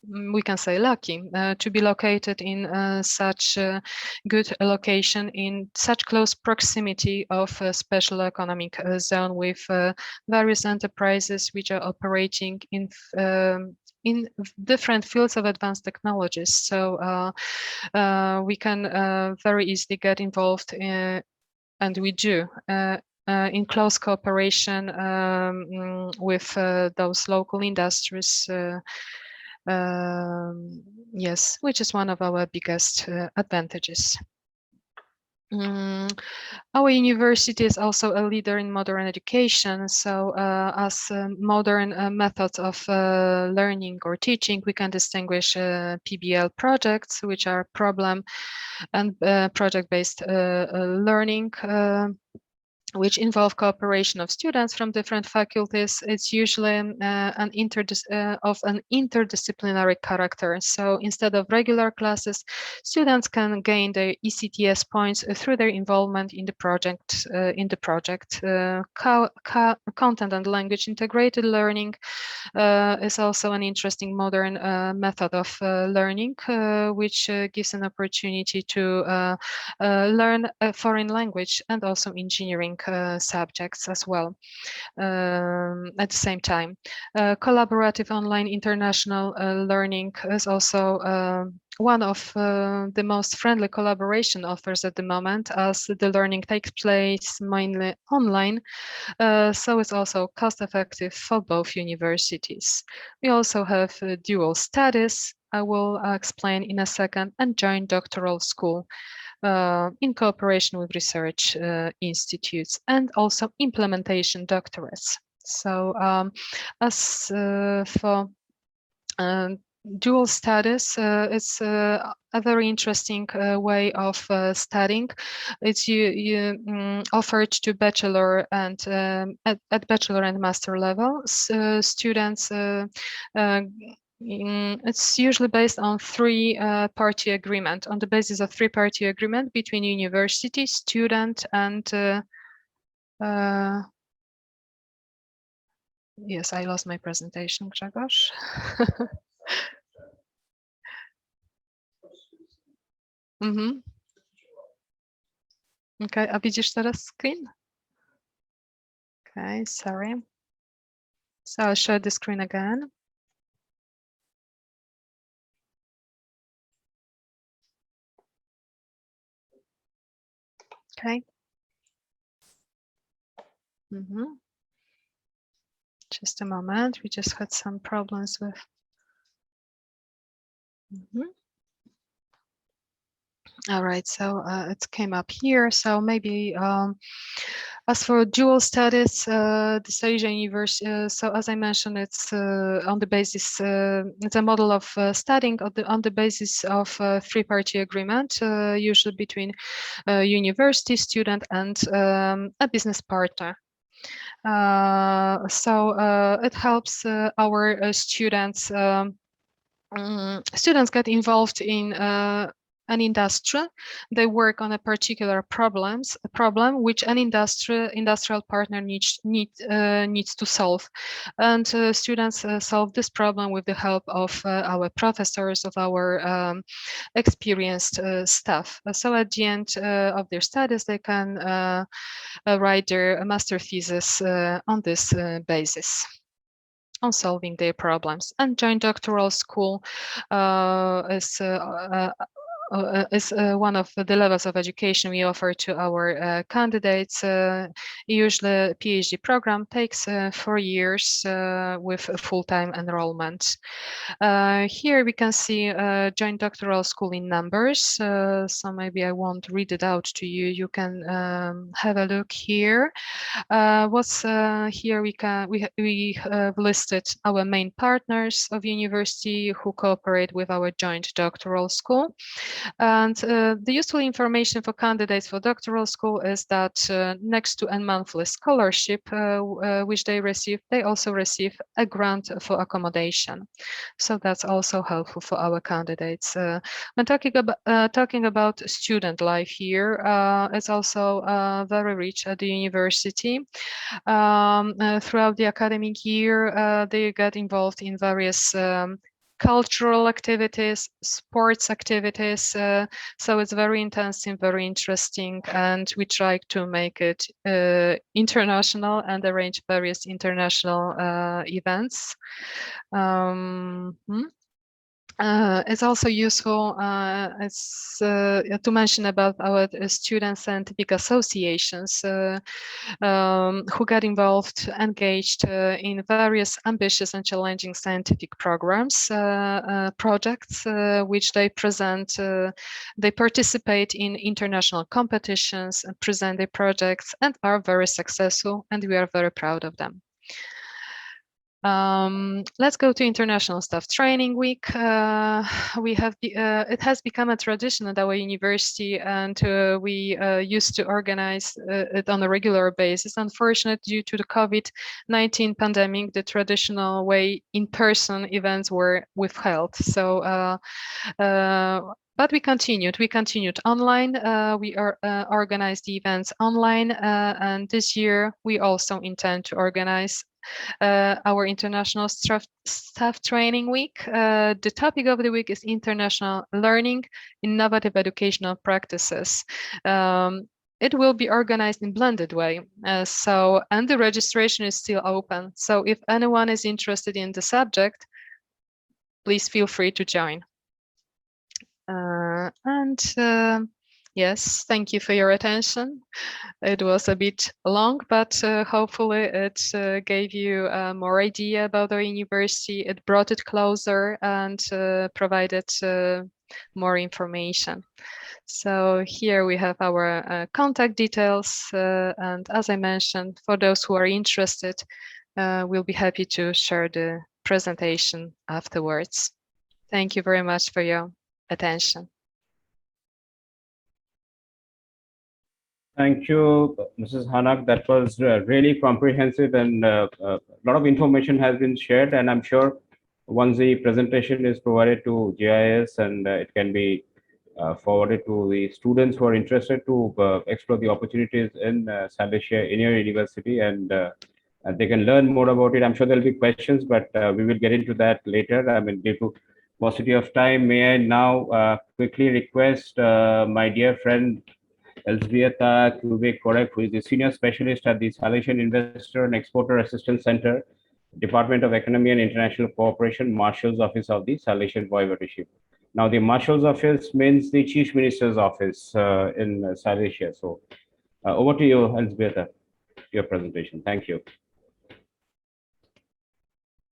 we can say lucky to be located in such a good location, in such close proximity of a special economic zone with various enterprises which are operating in different fields of advanced technologies. So we can very easily get involved and we do in close cooperation with those local industries. Yes, which is one of our biggest advantages. Our university is also a leader in modern education. So as modern methods of learning or teaching, we can distinguish PBL projects, which are problem and project-based learning which involve cooperation of students from different faculties. It's usually of an interdisciplinary character. So instead of regular classes, students can gain their ECTS points through their involvement in the project. Content and language integrated learning is also an interesting modern method of learning, which gives an opportunity to learn a foreign language and also engineering subjects as well at the same time. Collaborative online international learning is also one of the most friendly collaboration offers at the moment, as the learning takes place mainly online, so it's also cost effective for both universities. We also have dual studies, I will explain in a second, and joint doctoral school in cooperation with research institutes, and also implementation doctorates. So as for dual studies, it's a very interesting way of studying. It's offered to bachelor and at bachelor and master level. Students it's usually based on three-party agreement, on the basis of three-party agreement between university, student, and yes, I lost my presentation, Grzegorz. Okay, a widzisz teraz screen? Okay, sorry. So I'll share the screen again. Okay. Just a moment, we just had some problems with. All right, so it came up here. So maybe as for dual studies, the Silesian University, so as I mentioned, it's on the basis, it's a model of studying on the basis of three-party agreement, usually between university, student, and a business partner. So it helps our students get involved in an industry. They work on a particular problem which an industrial partner needs to solve, and students solve this problem with the help of our professors, of our experienced staff. So at the end of their studies, they can write their master thesis on this basis, on solving their problems. And joint doctoral school is one of the levels of education we offer to our candidates. Usually a PhD program takes 4 years with full-time enrollment. Here we can see joint doctoral school in numbers, so maybe I won't read it out to you. You can have a look here. What's here we have listed our main partners of university who cooperate with our joint doctoral school. And the useful information for candidates for doctoral school is that next to a monthly scholarship which they receive, they also receive a grant for accommodation. So that's also helpful for our candidates. When talking about student life here, it's also very rich at the university. Throughout the academic year, they get involved in various cultural activities, sports activities. So it's very intensive, very interesting, and we try to make it international and arrange various international events. It's also useful to mention about our student scientific associations who get involved, engaged in various ambitious and challenging scientific programs, projects, which they present. They participate in international competitions and present their projects and are very successful, and we are very proud of them. Let's go to International Staff Training Week. It has become a tradition at our university, and we used to organize it on a regular basis. Unfortunately, due to the COVID-19 pandemic, the traditional way in-person events were withheld. So, but we continued online. We organized the events online, and this year we also intend to organize our International Staff Training Week. The topic of the week is International Learning, Innovative Educational Practices. It will be organized in blended way. And the registration is still open. So if anyone is interested in the subject, please feel free to join. Yes, thank you for your attention. It was a bit long, but hopefully it gave you more idea about our university. It brought it closer and provided more information. So here we have our contact details. And as I mentioned, for those who are interested, we'll be happy to share the presentation afterwards. Thank you very much for your attention. Thank you, Mrs. Hanak. That was really comprehensive, and a lot of information has been shared. And I'm sure once the presentation is provided to GIS and it can be forwarded to the students who are interested to explore the opportunities in Silesia in your university, and they can learn more about it. I'm sure there'll be questions, but we will get into that later. I mean, due to paucity of time, may I now quickly request my dear friend Elzbieta Kubek-Korek, who is the Senior Specialist at the Silesian Investor and Exporter Assistance Center, Department of Economy and International Cooperation, Marshal's Office of the Silesian Voivodeship. Now, the Marshal's Office means the Chief Minister's Office in Silesia. So over to you, Elzbieta, your presentation. Thank you.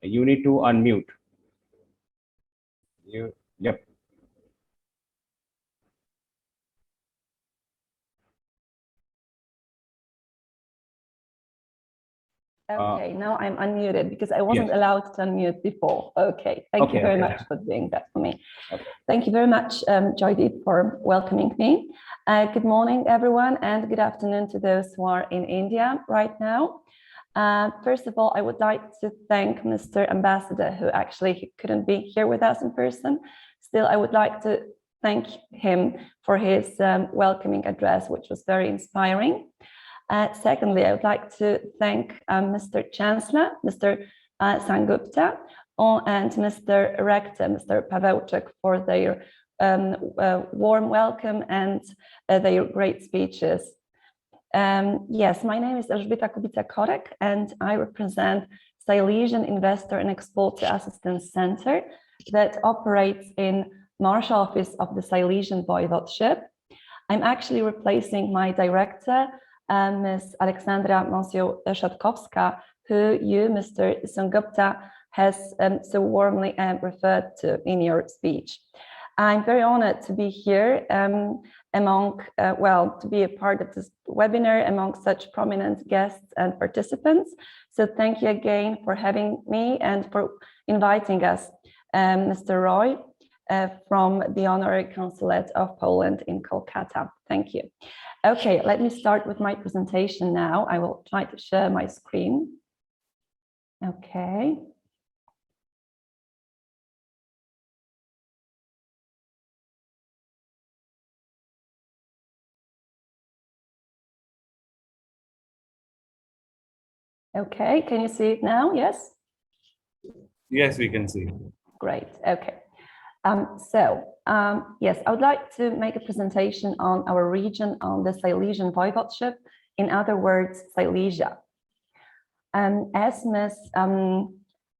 You need to unmute. Yep. Okay, now I'm unmuted because I wasn't allowed to unmute before. Okay, thank you very much for doing that for me. Okay. Thank you very much, Joydeep, for welcoming me. Good morning, everyone, and good afternoon to those who are in India right now. First of all, I would like to thank Mr. Ambassador, who actually couldn't be here with us in person. Still, I would like to thank him for his welcoming address, which was very inspiring. Secondly, I would like to thank Mr. Chancellor, Mr. Sangupta, and Mr. Rector, Mr. Pawełczyk, for their warm welcome and their great speeches. Yes, my name is Elżbieta Kubek-Korek, and I represent Silesian Investor and Exporter Assistance Center that operates in Marshal Office of the Silesian Voivodeship. I'm actually replacing my director, Ms. Aleksandra Monsio-Szatkowska, who you, Mr. Sangupta, has so warmly referred to in your speech. I'm very honored to be here to be a part of this webinar among such prominent guests and participants. So thank you again for having me and for inviting us, Mr. Roy, from the Honorary Consulate of Poland in Kolkata. Thank you. Okay, let me start with my presentation now. I will try to share my screen. Okay. Okay, can you see it now? Yes? Yes, we can see. Great, okay. Yes, I would like to make a presentation on our region, on the Silesian Voivodeship, in other words, Silesia. As Ms.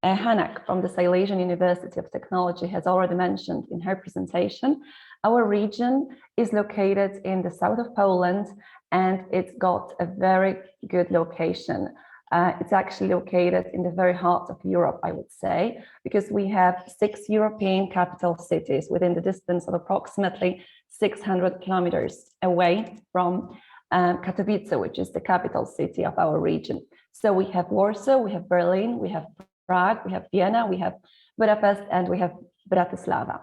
Hanak from the Silesian University of Technology has already mentioned in her presentation, our region is located in the south of Poland, and it's got a very good location. It's actually located in the very heart of Europe, I would say, because we have 6 European capital cities within the distance of approximately 600 kilometers away from Katowice, which is the capital city of our region. So we have Warsaw, we have Berlin, we have Prague, we have Vienna, we have Budapest, and we have Bratislava.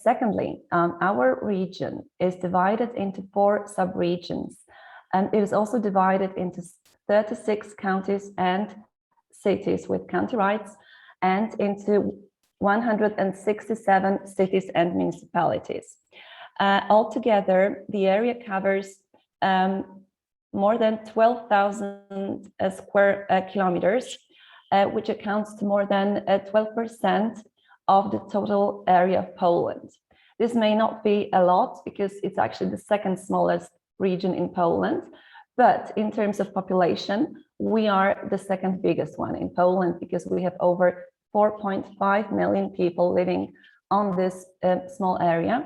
Secondly, our region is divided into 4 sub-regions, and it is also divided into 36 counties and cities with county rights, and into 167 cities and municipalities. Altogether, the area covers more than 12,000 square kilometers, which accounts to more than 12% of the total area of Poland. This may not be a lot because it's actually the second smallest region in Poland, but in terms of population, we are the second biggest one in Poland because we have over 4.5 million people living on this small area.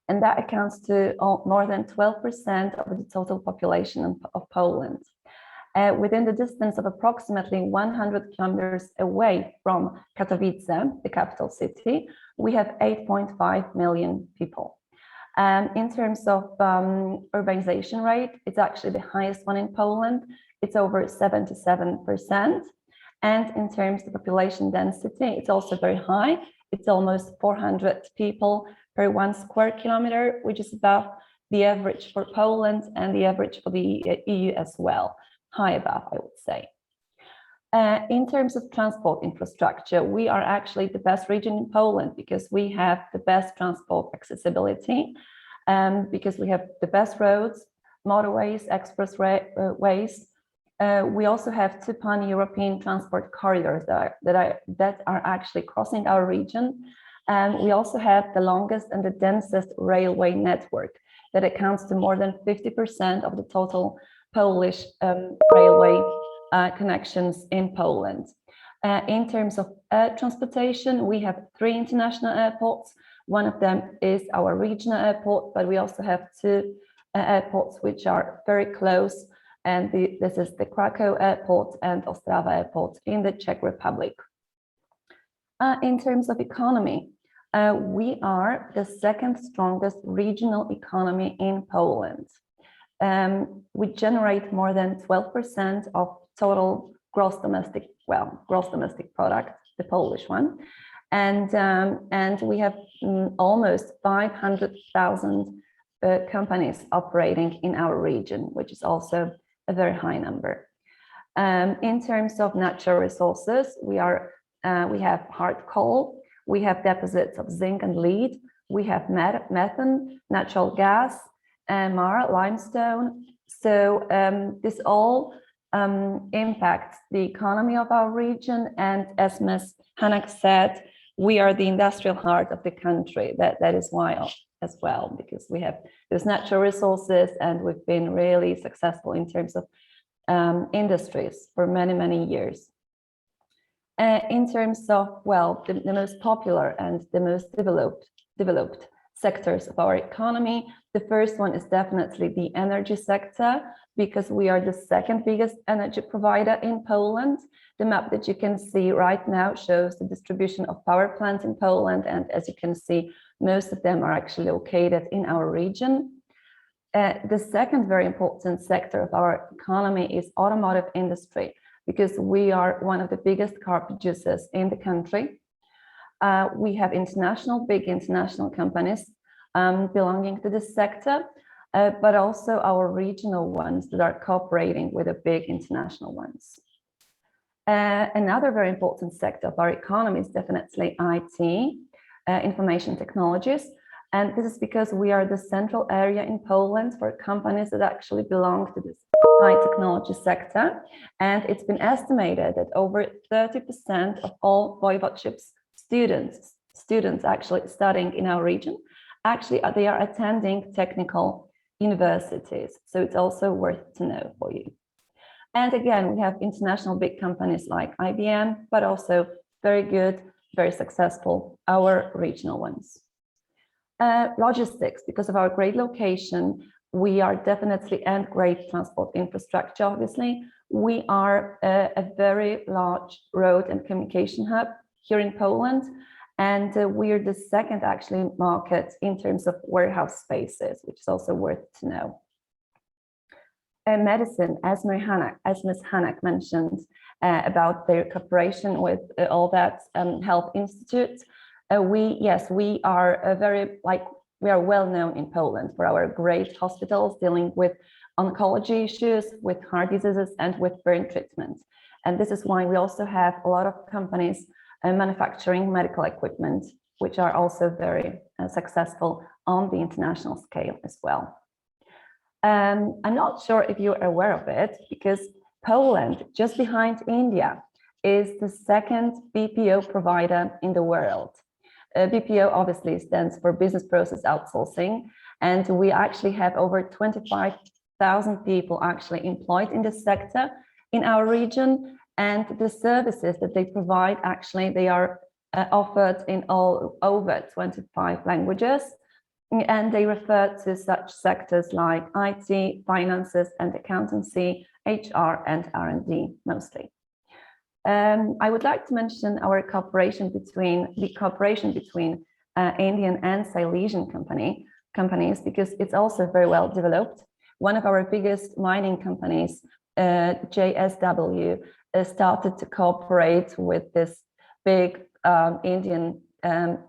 And that accounts to more than 12% of the total population of Poland. Within the distance of approximately 100 kilometers away from Katowice, the capital city, we have 8.5 million people. In terms of urbanization rate, it's actually the highest one in Poland. It's over 77%. And in terms of population density, it's also very high. It's almost 400 people per 1 square kilometer, which is above the average for Poland and the average for the EU as well. High above, I would say. In terms of transport infrastructure, we are actually the best region in Poland because we have the best transport accessibility, because we have the best roads, motorways, expressways. We also have 2 pan-European transport corridors that are actually crossing our region. And we also have the longest and the densest railway network that accounts to more than 50% of the total Polish railway connections in Poland. In terms of air transportation, we have 3 international airports. One of them is our regional airport, but we also have 2 airports which are very close. And this is the Krakow Airport and Ostrava Airport in the Czech Republic. In terms of economy, we are the second strongest regional economy in Poland. We generate more than 12% of total gross domestic product, the Polish one, and we have almost 500,000 companies operating in our region, which is also a very high number. In terms of natural resources, we have hard coal, we have deposits of zinc and lead, we have methane, natural gas, marl, limestone. So this all impacts the economy of our region, and as Ms. Hanak said, we are the industrial heart of the country. That is why as well, because we have those natural resources and we've been really successful in terms of industries for many, many years. In terms of, well, the most popular and the most developed sectors of our economy, the first one is definitely the energy sector, because we are the second biggest energy provider in Poland. The map that you can see right now shows the distribution of power plants in Poland, and as you can see, most of them are actually located in our region. The second very important sector of our economy is automotive industry, because we are one of the biggest car producers in the country. We have big international companies belonging to this sector, but also our regional ones that are cooperating with the big international ones. Another very important sector of our economy is definitely IT, information technologies. And this is because we are the central area in Poland for companies that actually belong to this high technology sector. And it's been estimated that over 30% of all voivodeships students actually studying in our region, actually they are attending technical universities. So it's also worth to know for you. And again, we have international big companies like IBM, but also very good, very successful, our regional ones. Logistics, because of our great location, we are definitely, and great transport infrastructure, obviously, we are a very large road and communication hub here in Poland. And we're the second actually market in terms of warehouse spaces, which is also worth to know. medicine, as Ms. Hanak mentioned about their cooperation with all that health institutes. We are well known in Poland for our great hospitals dealing with oncology issues, with heart diseases, and with burn treatment. And this is why we also have a lot of companies manufacturing medical equipment, which are also very successful on the international scale as well. I'm not sure if you're aware of it, because Poland, just behind India, is the second BPO provider in the world. BPO obviously stands for business process outsourcing, and we actually have over 25,000 people actually employed in this sector in our region, and the services that they provide, actually, they are offered in over 25 languages, and they refer to such sectors like IT, finances and accountancy, HR and R&D mostly. I would like to mention our cooperation between Indian and Silesian companies, because it's also very well developed. One of our biggest mining companies, JSW, started to cooperate with this big Indian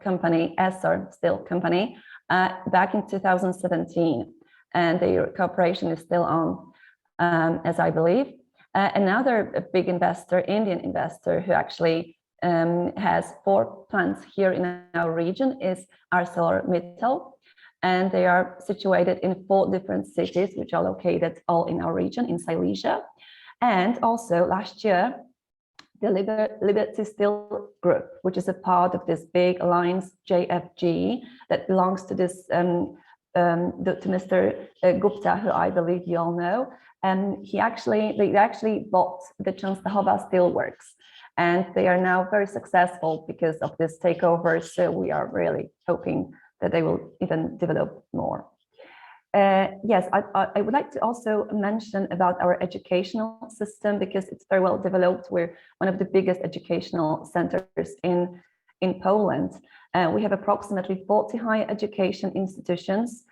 company, Essar Steel company, back in 2017, and their cooperation is still on, as I believe. Another big investor, Indian investor, who actually has 4 plants here in our region is ArcelorMittal, and they are situated in 4 different cities, which are located all in our region in Silesia. And also last year, the Liberty Steel Group, which is a part of this big alliance JFG that belongs to this to Mr. Gupta, who I believe you all know, and they actually bought the Częstochowa Steelworks, and they are now very successful because of this takeover. So we are really hoping that they will even develop more. Yes, I would like to also mention about our educational system, because it's very well developed. We're one of the biggest educational centers in Poland. We have approximately 40 higher education institutions,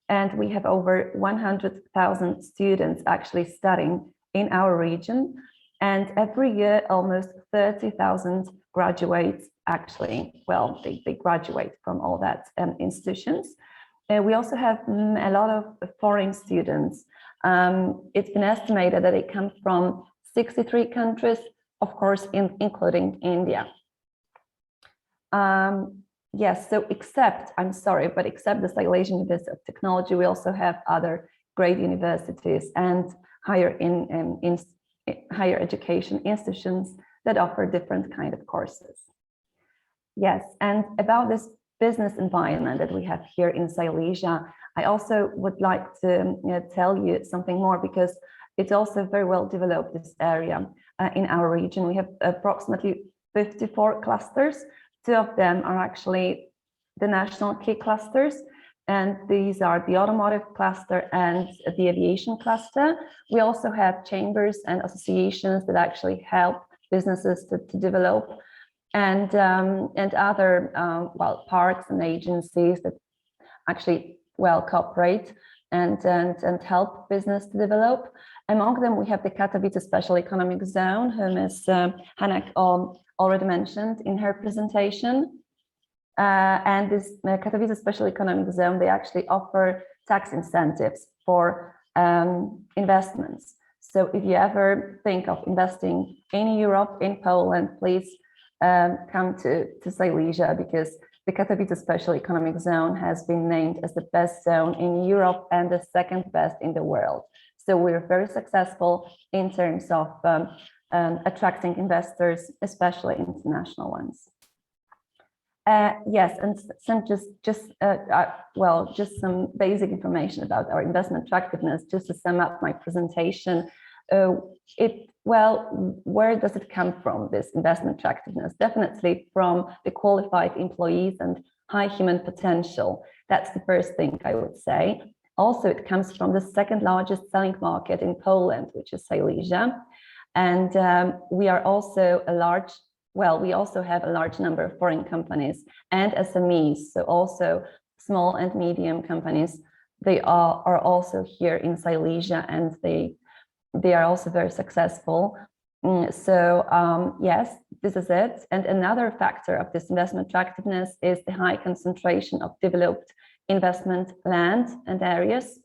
and we have over 100,000 students actually studying in our region. And every year, almost 30,000 graduates actually, well, they graduate from all that institutions. We also have a lot of foreign students. It's been estimated that they come from 63 countries, of course, including India. Yes, so except the Silesian University of Technology, we also have other great universities and higher education institutions that offer different kind of courses. Yes, and about this business environment that we have here in Silesia, I also would like to tell you something more, because it's also very well developed, this area in our region. We have approximately 54 clusters. 2 of them are actually the national key clusters, and these are the automotive cluster and the aviation cluster. We also have chambers and associations that actually help businesses to develop, and other parts and agencies that actually cooperate and help business to develop. Among them, we have the Katowice Special Economic Zone, whom Ms. Hanak already mentioned in her presentation. And this Katowice Special Economic Zone, they actually offer tax incentives for investments. So if you ever think of investing in Europe, in Poland, please come to Silesia, because the Katowice Special Economic Zone has been named as the best zone in Europe and the 2nd best in the world. So we're very successful in terms of attracting investors, especially international ones. Yes, and some just some basic information about our investment attractiveness, just to sum up my presentation. Where does it come from, this investment attractiveness? Definitely from the qualified employees and high human potential. That's the first thing I would say. Also, it comes from the 2nd largest selling market in Poland, which is Silesia. And we are also we also have a large number of foreign companies and SMEs, so also small and medium companies. They are also here in Silesia, and they they are also very successful. Yes, this is it. And another factor of this investment attractiveness is the high concentration of developed investment land and areas.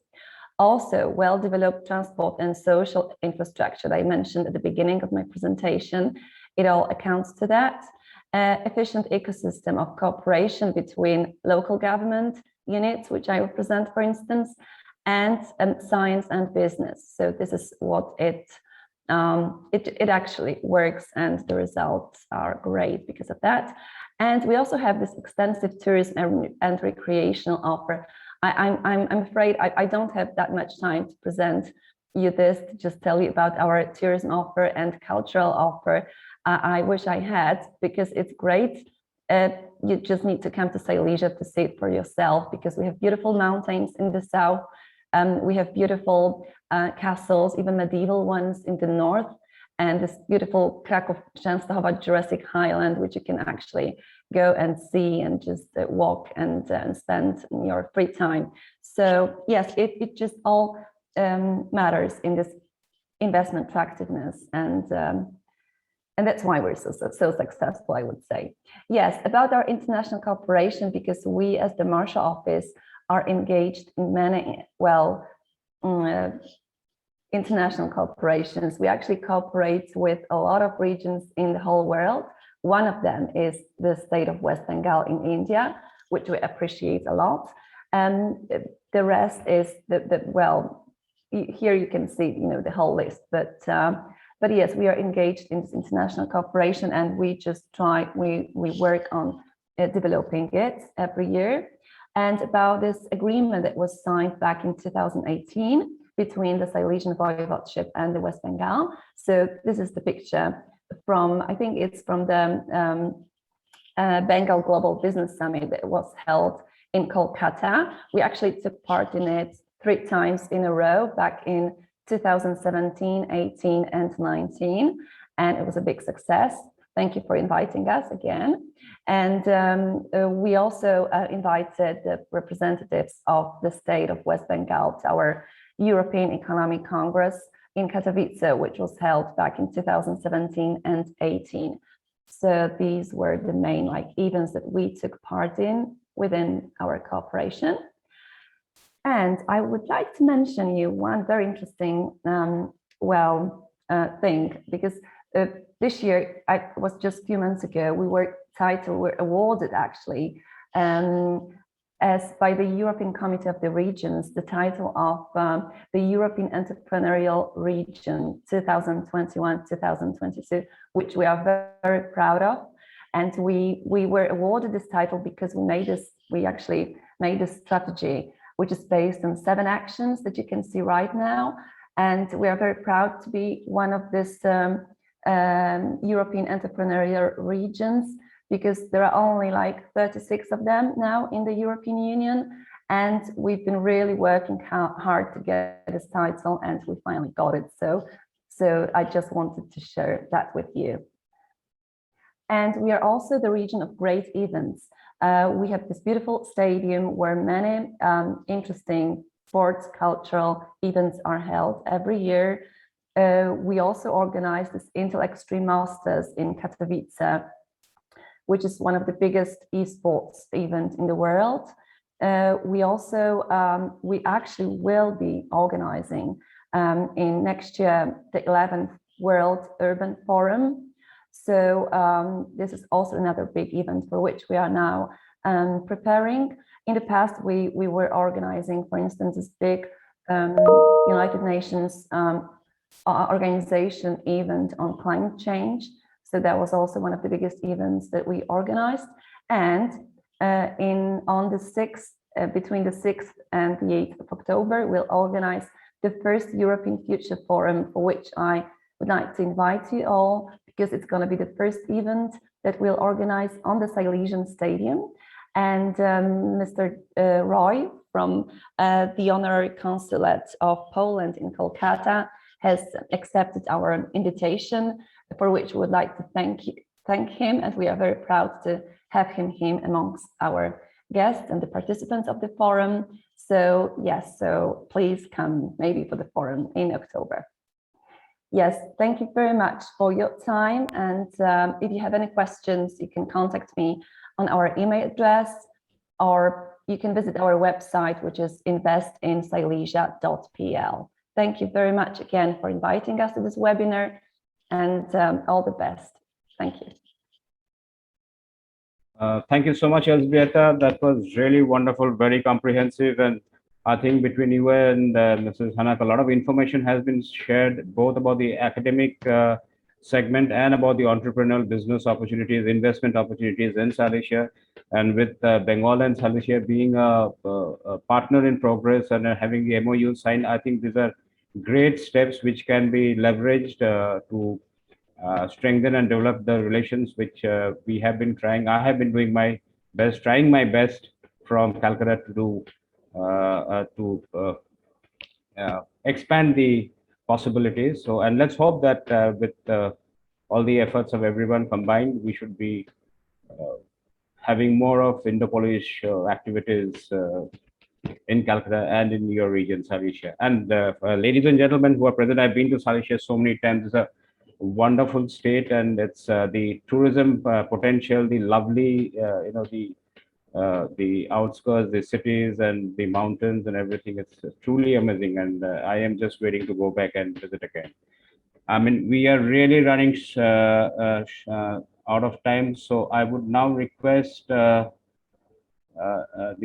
Also, well-developed transport and social infrastructure that I mentioned at the beginning of my presentation, it all accounts to that. Efficient ecosystem of cooperation between local government units, which I represent, for instance, and science and business. So this is what it actually works, and the results are great because of that. And we also have this extensive tourism and recreational offer. I'm afraid I don't have that much time to present you this, to just tell you about our tourism offer and cultural offer. I wish I had, because it's great. You just need to come to Silesia to see it for yourself, because we have beautiful mountains in the south. We have beautiful castles, even medieval ones in the north, and this beautiful Krakow Częstochowa Jurassic Highland, which you can actually go and see and just walk and spend your free time. So yes, it just all matters in this investment attractiveness, and that's why we're so successful, I would say. Yes, about our international cooperation, because we as the Marshall Office are engaged in many, international cooperations. We actually cooperate with a lot of regions in the whole world. One of them is the state of West Bengal in India, which we appreciate a lot. And the rest is here you can see, the whole list. But yes, we are engaged in this international cooperation, and we just we work on developing it every year. And about this agreement that was signed back in 2018 between the Silesian Voivodeship and the West Bengal. So this is the picture from, I think it's from the Bengal Global Business Summit that was held in Kolkata. We actually took part in it 3 times in a row back in 2017, 18, and 19, and it was a big success. Thank you for inviting us again. And we also invited the representatives of the state of West Bengal to our European Economic Congress in Katowice, which was held back in 2017 and 18. So these were the main events that we took part in within our cooperation. And I would like to mention you one very interesting thing, because this year, it was just a few months ago, we were awarded actually as by the European Committee of the Regions, the title of the European Entrepreneurial Region 2021-2022, which we are very, very proud of. And we were awarded this title because we actually made this strategy, which is based on 7 actions that you can see right now. And we are very proud to be one of this European entrepreneurial regions, because there are only 36 of them now in the European Union. And we've been really working hard to get this title, and we finally got it. So I just wanted to share that with you. And we are also the region of great events. We have this beautiful stadium where many interesting sports, cultural events are held every year. We also organize this Intel Extreme Masters in Katowice, which is one of the biggest esports events in the world. We actually will be organizing in next year the 11th World Urban Forum. So this is also another big event for which we are now preparing. In the past, we were organizing, for instance, this big United Nations organization event on climate change. So that was also one of the biggest events that we organized. And on the 6th, between the 6th and the 8th of October, we'll organize the first European Future Forum, for which I would like to invite you all, because it's going to be the first event that we'll organize on the Silesian Stadium. And Mr. Roy from the Honorary Consulate of Poland in Kolkata has accepted our invitation, for which we would like to thank him, and we are very proud to have him amongst our guests and the participants of the forum. So yes, so please come maybe for the forum in October. Yes, thank you very much for your time. And if you have any questions, you can contact me on our email address, or you can visit our website, which is investinsilesia.pl. Thank you very much again for inviting us to this webinar, and all the best. Thank you. Thank you so much, Elzbieta. That was really wonderful, very comprehensive. And I think between you and Mrs. Hanak, a lot of information has been shared, both about the academic segment and about the entrepreneurial business opportunities, investment opportunities in Silesia. And with Bengal and Silesia being a partner in progress and having the MOU signed, I think these are great steps which can be leveraged to strengthen and develop the relations which we have been trying. I have been doing my best, trying my best from Calcutta to do expand the possibilities. So, and let's hope that with all the efforts of everyone combined, we should be having more of Indo-Polish activities in Calcutta and in your region, Silesia. And ladies and gentlemen who are present, I've been to Silesia so many times. It's a wonderful state, and it's the tourism potential, the lovely, the outskirts, the cities, and the mountains, and everything. It's truly amazing, and I am just waiting to go back and visit again. I mean, we are really running out of time, so I would now request the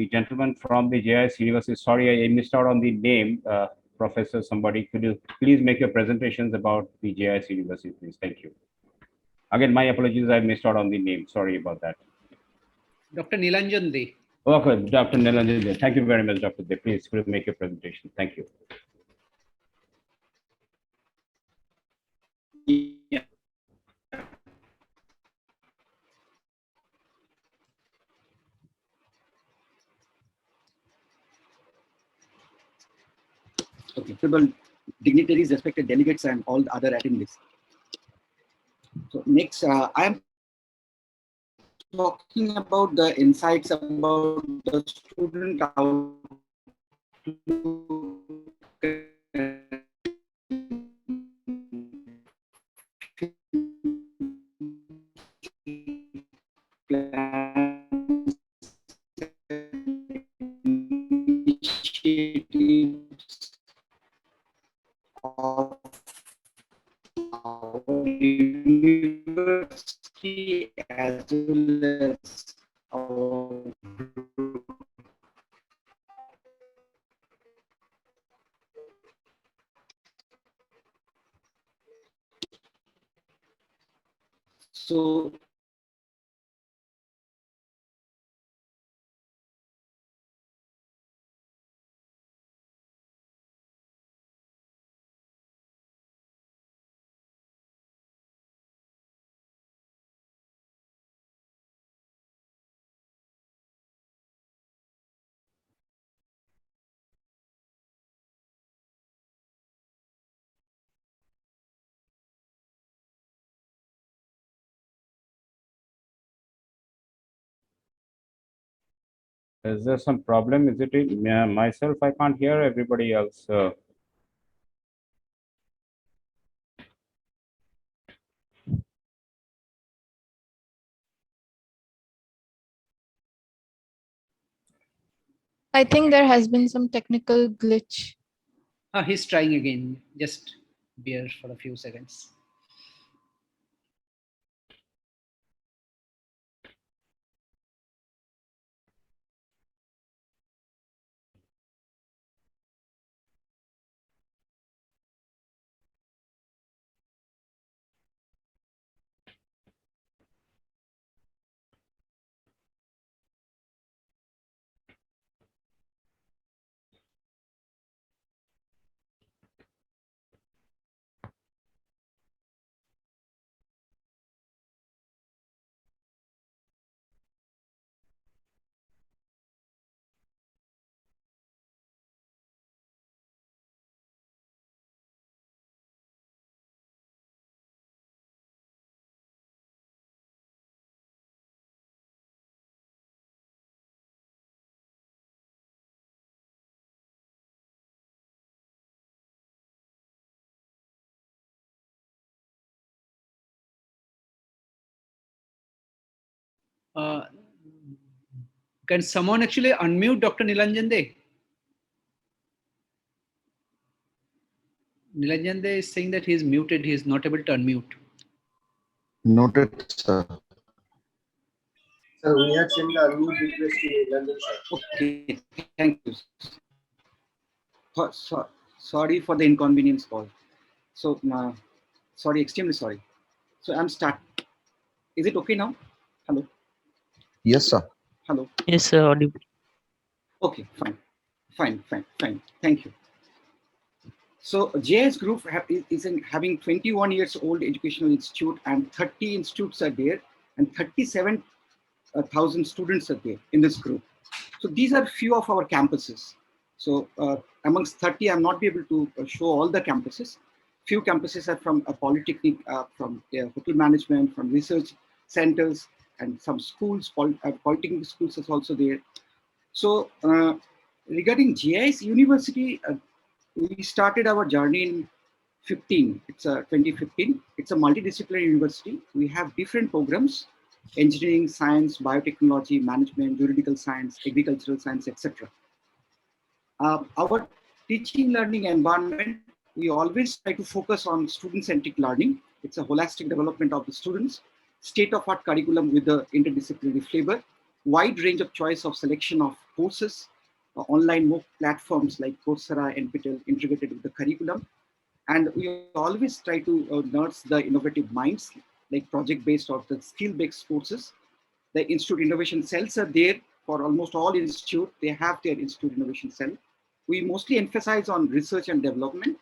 gentleman from the JIS University. Sorry, I missed out on the name. Professor, somebody, could you please make your presentations about the JIS University, please? Thank you. Again, my apologies, I missed out on the name. Sorry about that. Dr. Nilanjan De. Okay, Dr. Nilanjan De. Thank you very much, Dr. De. Please, could you make your presentation? Thank you. Yeah. Okay, honorable dignitaries, respected delegates, and all the other attendees. So next, I am talking about the insights about the student outlook initiatives of our university as well as our group. So Is there some problem? Is it myself? I can't hear everybody else. I think there has been some technical glitch. He's trying again. Just bear for a few seconds. Can someone actually unmute Dr. Nilanjan De? Nilanjan De is saying that he is muted. He is not able to unmute. Noted, sir. So we had sent the unmute request to Nilanjan sir. Okay, thank you. Sorry for the inconvenience call. So, sorry, extremely sorry. So I'm start. Is it okay now? Hello. Yes, sir. Hello. Yes, sir. Audible. Okay, fine. Thank you. So JS Group is having 21 years old educational institute, and 30 institutes are there, and 37,000 students are there in this group. So these are few of our campuses. So amongst 30, I'm not be able to show all the campuses. Few campuses are from a polytechnic, from hotel management, from research centers, and some schools, polytechnic schools is also there. So regarding Gis University, we started our journey in 2015. It's a multidisciplinary university. We have different programs: engineering, science, biotechnology, management, juridical science, agricultural science, etc. Our teaching learning environment, we always try to focus on student-centric learning. It's a holistic development of the students, state-of-art curriculum with the interdisciplinary flavor, wide range of choice of selection of courses, online MOOC platforms like Coursera and NPTEL integrated with the curriculum. And we always try to nurture the innovative minds, like project-based or the skill-based courses. The Institute Innovation Cells are there for almost all institutes. They have their Institute Innovation Cell. We mostly emphasize on research and development.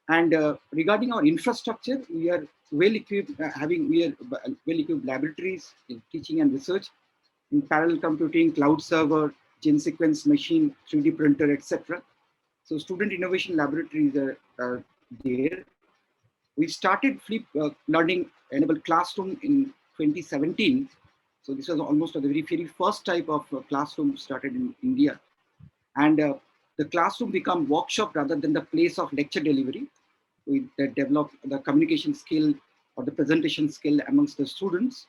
And regarding our infrastructure, we are well-equipped, well-equipped laboratories in teaching and research, in parallel computing, cloud server, gene sequence machine, 3D printer, etc. So student innovation laboratories are there. We started flip learning enabled classroom in 2017. So this was almost the very first type of classroom started in India. And the classroom become workshop rather than the place of lecture delivery. We develop the communication skill or the presentation skill amongst the students.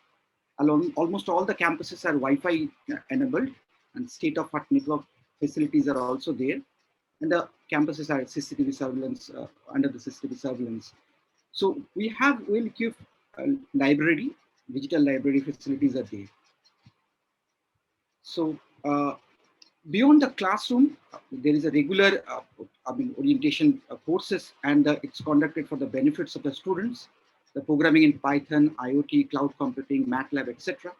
Almost all the campuses are Wi-Fi enabled, and state-of-art network facilities are also there. And the campuses are CCTV surveillance, under the CCTV surveillance. So we have well-equipped library, digital library facilities are there. So beyond the classroom, there is a regular orientation courses, and it's conducted for the benefits of the students. The programming in Python, IoT, cloud computing, MATLAB, etc.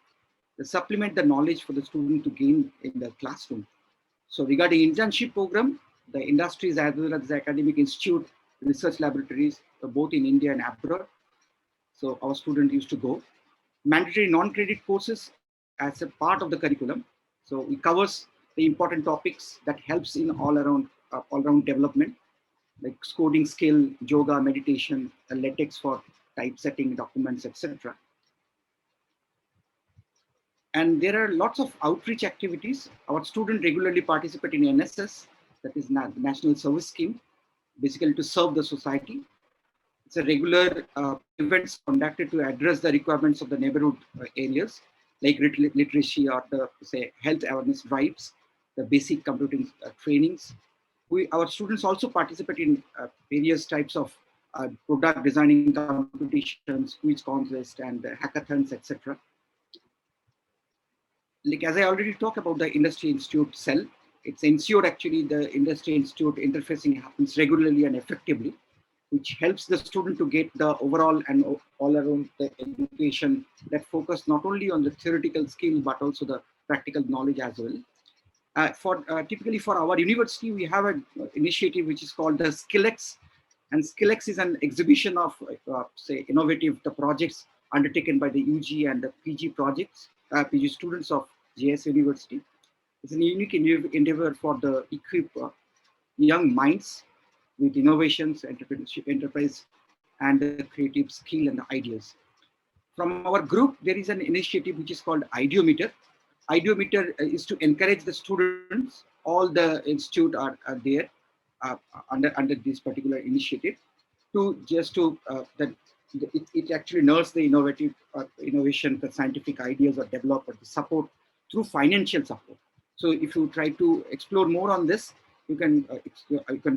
They supplement the knowledge for the student to gain in the classroom. So regarding internship program, the industries as well as the academic institute, research laboratories, both in India and abroad. So our students used to go. Mandatory non-credit courses as a part of the curriculum. So it covers the important topics that helps in all around development, like coding skill, yoga, meditation, LaTeX for typesetting documents, etc. And there are lots of outreach activities. Our students regularly participate in NSS, that is National Service Scheme, basically to serve the society. It's a regular events conducted to address the requirements of the neighborhood areas, like literacy or the health awareness drives, the basic computing trainings. Our students also participate in various types of product designing competitions, quiz contests, and hackathons, etc. Like as I already talked about the Industry Institute cell, it's ensured actually the Industry Institute interfacing happens regularly and effectively, which helps the student to get the overall and all around the education that focus not only on the theoretical skill, but also the practical knowledge as well. Typically for our university, we have an initiative which is called the SkillX, and SkillX is an exhibition of innovative projects undertaken by the UG and the PG projects, PG students of Gis University. It's a unique endeavor for the equip young minds with innovations, entrepreneurship, enterprise, and the creative skill and the ideas. From our group, there is an initiative which is called Ideometer. Ideometer is to encourage the students. All the institute are there under this particular initiative to it actually nurtures the innovation, the scientific ideas or develop or the support through financial support. So if you try to explore more on this, you can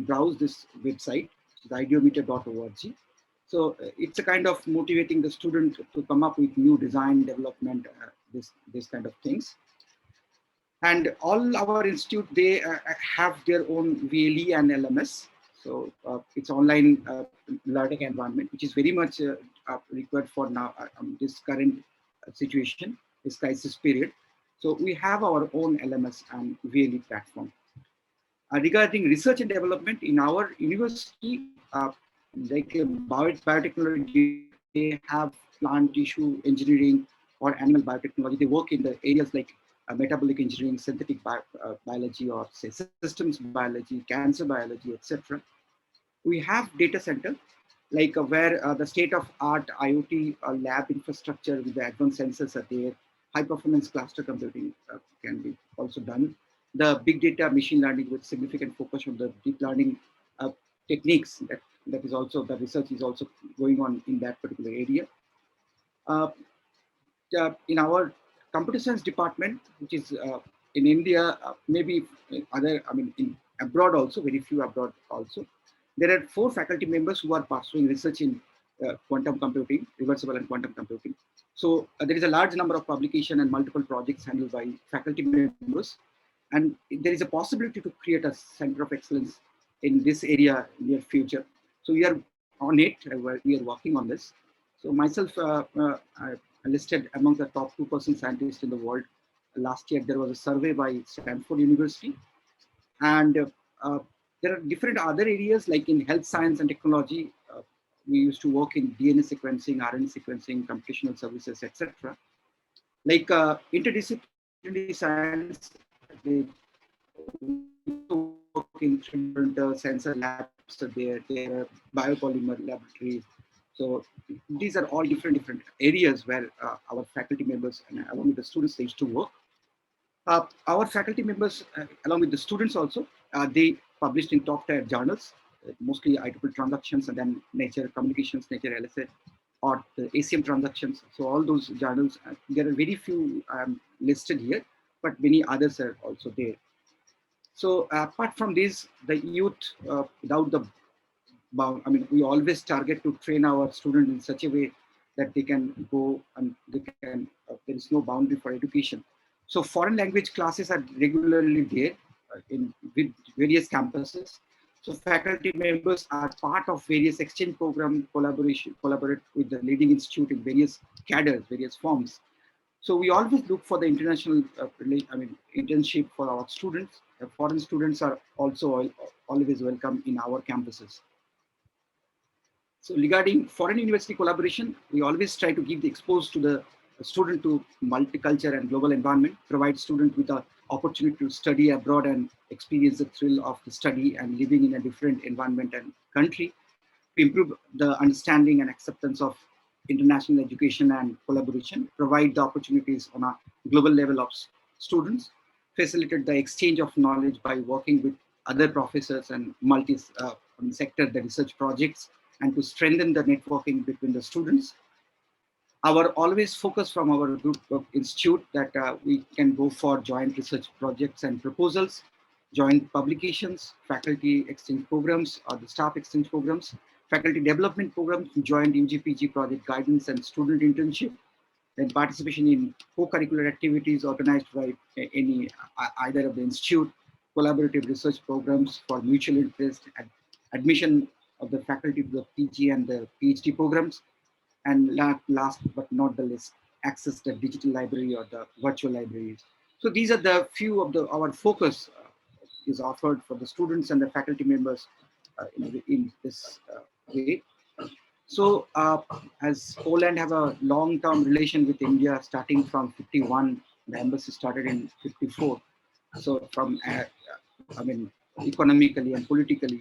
browse this website, the ideometer.org. So it's a kind of motivating the student to come up with new design development, this kind of things. And all our institute, they have their own VLE and LMS. So it's online learning environment, which is very much required for now, this current situation, this crisis period. So we have our own LMS and VLE platform. Regarding research and development in our university, like biotechnology, they have plant tissue engineering or animal biotechnology. They work in the areas like metabolic engineering, synthetic biology, or say systems biology, cancer biology, etc. We have data center, like where the state-of-art IoT lab infrastructure with the advanced sensors are there. High performance cluster computing can be also done. The big data machine learning with significant focus on the deep learning techniques, that is also, the research is also going on in that particular area. In our computer science department, which is in India, maybe other, in abroad also, very few abroad also, there are 4 faculty members who are pursuing research in quantum computing, reversible and quantum computing. So there is a large number of publication and multiple projects handled by faculty members. And there is a possibility to create a center of excellence in this area in the near future. So we are on it, we are working on this. So myself, I listed among the top 2% scientists in the world. Last year, there was a survey by Stanford University. And there are different other areas like in health science and technology. We used to work in DNA sequencing, RNA sequencing, computational services, etc. Like interdisciplinary science, they work in different sensor labs. There are biopolymer laboratories. So these are all different areas where our faculty members and along with the students, they used to work. Our faculty members, along with the students also, they published in top tier journals, mostly IEEE Transactions and then Nature Communications, Nature LSA, or the ACM Transactions. So all those journals, there are very few listed here, but many others are also there. So apart from this, the youth, without the bound, we always target to train our students in such a way that they can go and they can, there is no boundary for education. So foreign language classes are regularly there with various campuses. So faculty members are part of various exchange program, collaborate with the leading institute in various cadres, various forms. So we always look for the international internship for our students. Foreign students are also always welcome in our campuses. So regarding foreign university collaboration, we always try to give the expose to the student to multicultural and global environment, provide students with an opportunity to study abroad and experience the thrill of the study and living in a different environment and country, to improve the understanding and acceptance of international education and collaboration, provide the opportunities on a global level of students, facilitate the exchange of knowledge by working with other professors and multi-sector the research projects, and to strengthen the networking between the students. Our always focus from our group of institute that we can go for joint research projects and proposals, joint publications, faculty exchange programs or the staff exchange programs, faculty development programs, joint UGPG project guidance and student internship, then participation in co-curricular activities organized by any either of the institute, collaborative research programs for mutual interest, admission of the faculty to the PG and the PhD programs, and last but not the least, access the digital library or the virtual libraries. So these are the few of our focus is offered for the students and the faculty members in this way. So as Poland have a long-term relation with India starting from 51, the embassy started in 54. So from, economically and politically,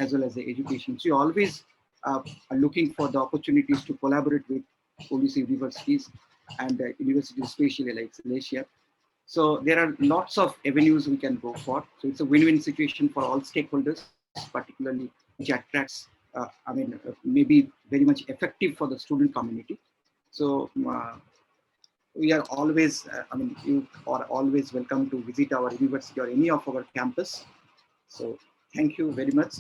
as well as the education. So you always are looking for the opportunities to collaborate with police universities and universities, especially like Silesia. So there are lots of avenues we can go for. So it's a win-win situation for all stakeholders, particularly which attracts maybe very much effective for the student community. So we are always, you are always welcome to visit our university or any of our campus. So thank you very much.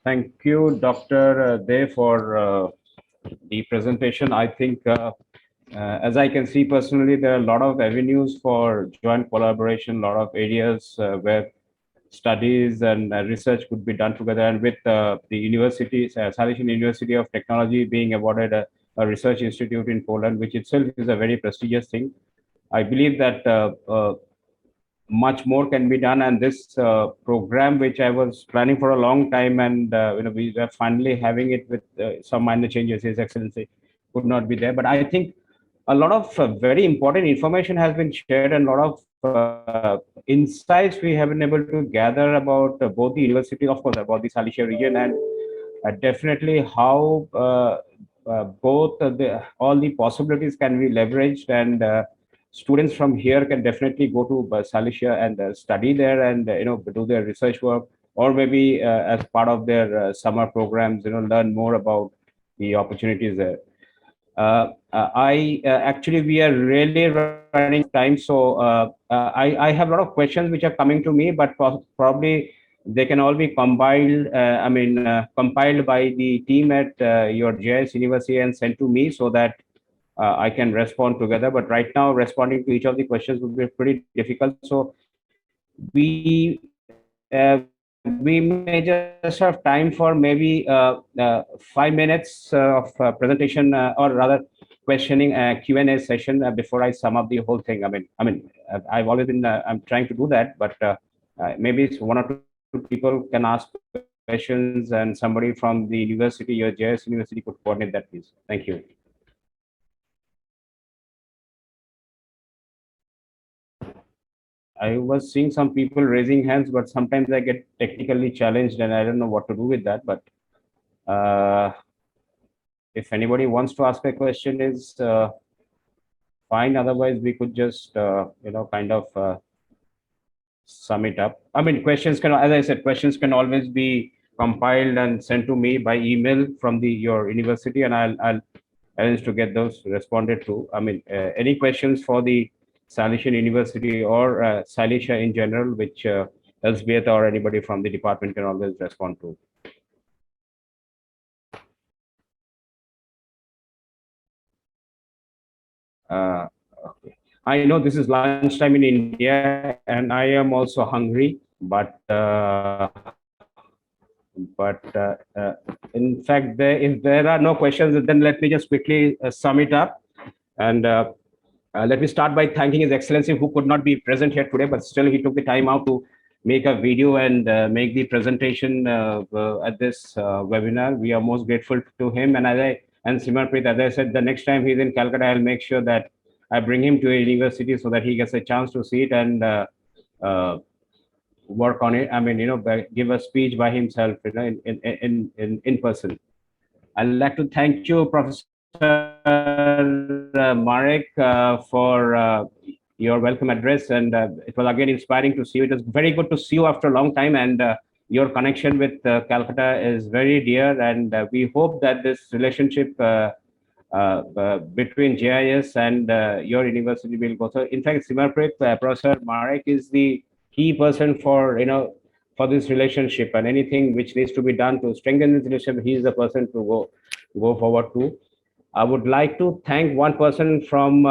Thank you, Dr. Dey, for the presentation. I think, as I can see personally, there are a lot of avenues for joint collaboration, a lot of areas where studies and research could be done together. And with the university, Silesian University of Technology being awarded a research institute in Poland, which itself is a very prestigious thing, I believe that much more can be done. And this program, which I was planning for a long time, and we are finally having it with some minor changes, His Excellency could not be there. But I think a lot of very important information has been shared, and a lot of insights we have been able to gather about both the university, of course, about the Silesia region, and definitely how both all the possibilities can be leveraged, and students from here can definitely go to Silesia and study there, and do their research work, or maybe as part of their summer programs, learn more about the opportunities there. Actually, we are really running time, so I have a lot of questions which are coming to me, but probably they can all be compiled. Compiled by the team at your GIS University and sent to me, so that I can respond together. But right now, responding to each of the questions would be pretty difficult. So we may just have time for maybe 5 minutes of presentation, or rather questioning Q&A session before I sum up the whole thing. I've always been I'm trying to do that, but maybe one or two people can ask questions, and somebody from the university, your JS University, could coordinate that, please. Thank you. I was seeing some people raising hands, but sometimes I get technically challenged and I don't know what to do with that. But if anybody wants to ask a question, is fine. Otherwise, we could just, kind of sum it up. Questions can, as I said, questions can always be compiled and sent to me by email from your university, and I'll arrange to get those responded to. Any questions for the Silesian University or Silesia in general, which Elzbieta or anybody from the department can always respond to. Okay. I know this is lunchtime in India, and I am also hungry, but in fact, if there are no questions, then let me just quickly sum it up. And let me start by thanking His Excellency, who could not be present here today, but still he took the time out to make a video and make the presentation at this webinar. We are most grateful to him. And Simarpreet, as I said, the next time he's in Calcutta, I'll make sure that I bring him to a university so that he gets a chance to see it and work on it. Give a speech by himself, in person. I'd like to thank you, Professor Marek, for your welcome address, and it was again inspiring to see you. It was very good to see you after a long time, and your connection with Calcutta is very dear, and we hope that this relationship between GIS and your university will go. So, in fact, Simarpreet, Professor Marek is the key person for this relationship, and anything which needs to be done to strengthen this relationship, he is the person to go forward to. I would like to thank one person from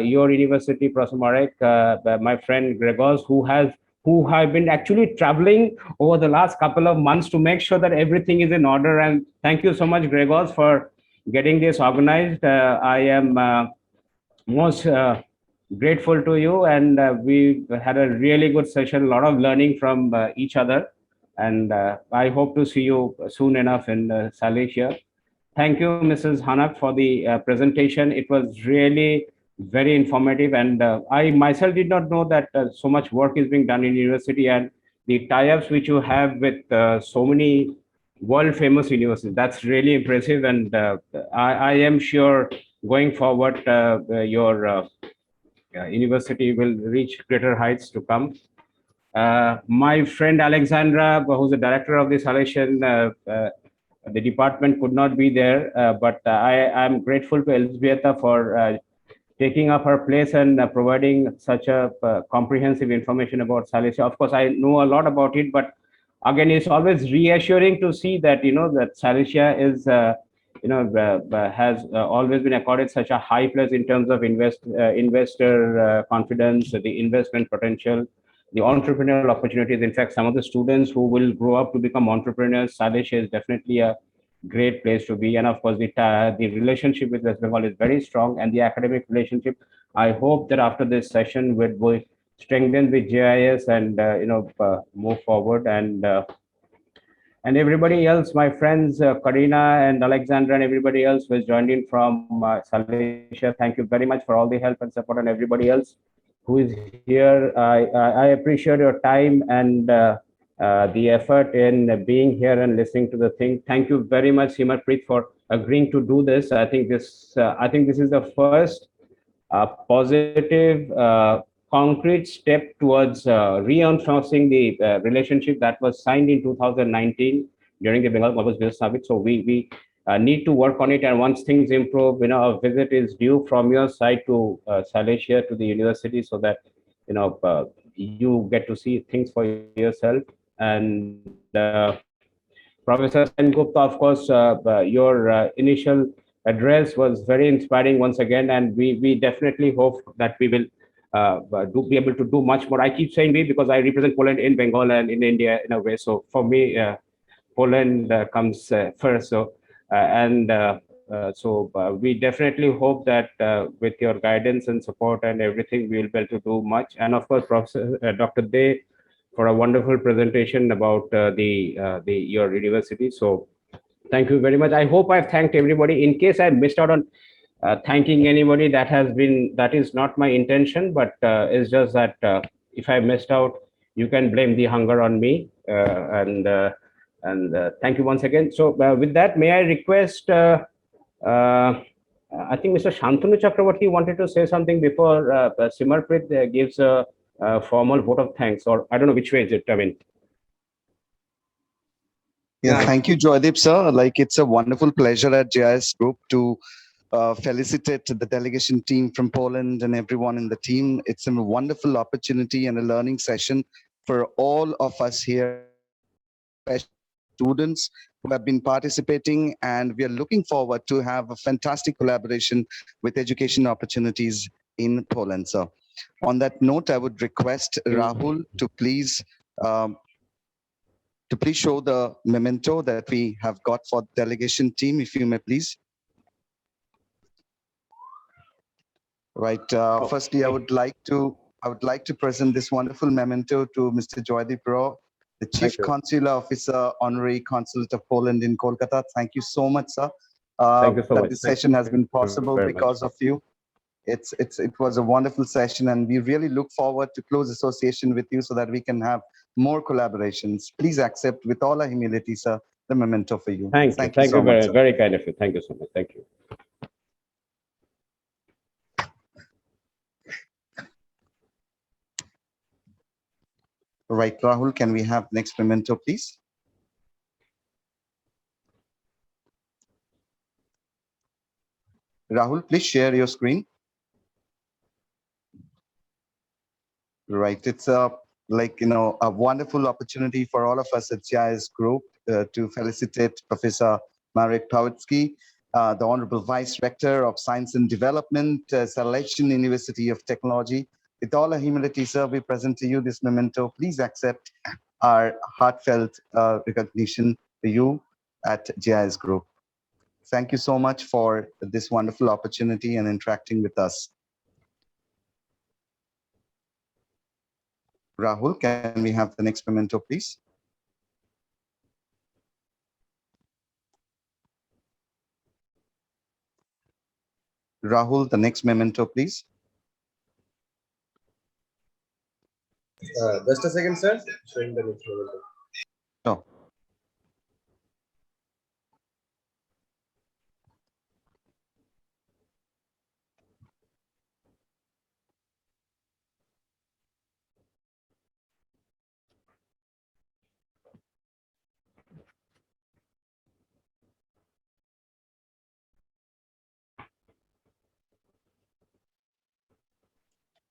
your university, Professor Marek, my friend Gregos, who have been actually traveling over the last couple of months to make sure that everything is in order. And thank you so much, Gregos, for getting this organized. I am most grateful to you, and we had a really good session, a lot of learning from each other. And I hope to see you soon enough in Silesia. Thank you, Mrs. Hanak, for the presentation. It was really very informative, and I myself did not know that so much work is being done in university, and the tie-ups which you have with so many world famous university. That's really impressive. And I am sure going forward, your university will reach greater heights to come. My friend Alexandra, who's the director of the Silesian, the department could not be there, but I'm grateful to Elzbieta for taking up her place and providing such a comprehensive information about Silesia. Of course, I know a lot about it, but again, it's always reassuring to see that, that Silesia is, has always been accorded such a high place in terms of investor confidence, the investment potential, the entrepreneurial opportunities. In fact, some of the students who will grow up to become entrepreneurs, Silesia is definitely a great place to be. And of course, the relationship with West Bengal is very strong, and the academic relationship. I hope that after this session, we'll strengthen with JIS and move forward. And everybody else, my friends, Karina and Alexandra and everybody else who has joined in from Silesia, thank you very much for all the help and support, and everybody else who is here. I appreciate your time and the effort in being here and listening to the thing. Thank you very much, Simarpreet, for agreeing to do this. I think this is the first positive, concrete step towards reinforcing the relationship that was signed in 2019 during the Bengal Global Business Summit. So we need to work on it, and once things improve, a visit is due from your side to Silesia, to the university, so that you get to see things for yourself. And Professor Sengupta, of course, your initial address was very inspiring once again, and we definitely hope that we will be able to do much more. I keep saying we because I represent Poland in Bengal and in India in a way. So for me, Poland comes first. So we definitely hope that with your guidance and support and everything, we will be able to do much. And of course, Professor Dr. Day, for a wonderful presentation about your university. So thank you very much. I hope I've thanked everybody. In case I missed out on thanking anybody, that is not my intention, but it's just that if I missed out, you can blame the hunger on me. And thank you once again. So with that, may I request, I think Mr. Shantanu Chakravarti wanted to say something before Simarpreet gives a formal vote of thanks, or I don't know which way is it. I mean. Yeah, thank you, Joydeep, sir. It's a wonderful pleasure at JIS Group to felicitate the delegation team from Poland and everyone in the team. It's a wonderful opportunity and a learning session for all of us here, students who have been participating, and we are looking forward to have a fantastic collaboration with education opportunities in Poland. So on that note, I would request Rahul to please show the memento that we have got for the delegation team, if you may please. Right. Firstly, I would like to present this wonderful memento to Mr. Joydeep Rao, the Chief Consular Officer, Honorary Consulate of Poland in Kolkata. Thank you so much, sir. Thank you so much. This session has been possible because of you. It was a wonderful session, and we really look forward to close association with you so that we can have more collaborations. Please accept with all our humility, sir, the memento for you. Thank you so much, very kind of you. Thank you so much. Thank you. Right, Rahul, can we have next memento, please? Rahul, please share your screen. Right, it's a wonderful opportunity for all of us at JIS Group to felicitate Professor Marek Pawlicki, the Honorable Vice Rector of Science and Development, Silesian University of Technology. With all our humility, sir, we present to you this memento. Please accept our heartfelt recognition to you at JIS Group. Thank you so much for this wonderful opportunity and interacting with us. Rahul, can we have the next memento, please? Rahul, the next memento, please. Just a second, sir. Showing the next memento. Oh.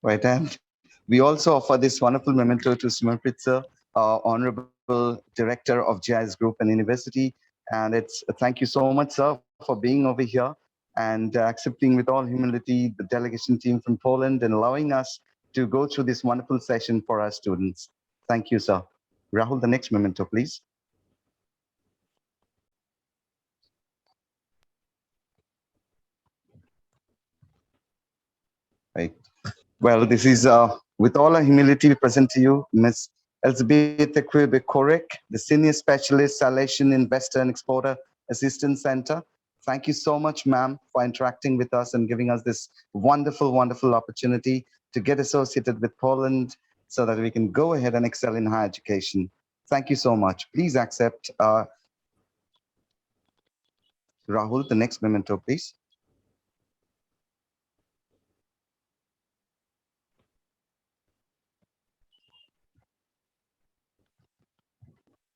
Right, and we also offer this wonderful memento to Simarprit sir, Honorable Director of GIS Group and University. And it's thank you so much, sir, for being over here and accepting with all humility the delegation team from Poland and allowing us to go through this wonderful session for our students. Thank you, sir. Rahul, the next memento, please. Right. Well, this is, with all our humility, we present to you Ms. Elzbieta Korek, the Senior Specialist, Silesian Investor and Exporter Assistance Center. Thank you so much, ma'am, for interacting with us and giving us this wonderful, wonderful opportunity to get associated with Poland so that we can go ahead and excel in higher education. Thank you so much. Please accept, Rahul, the next memento, please.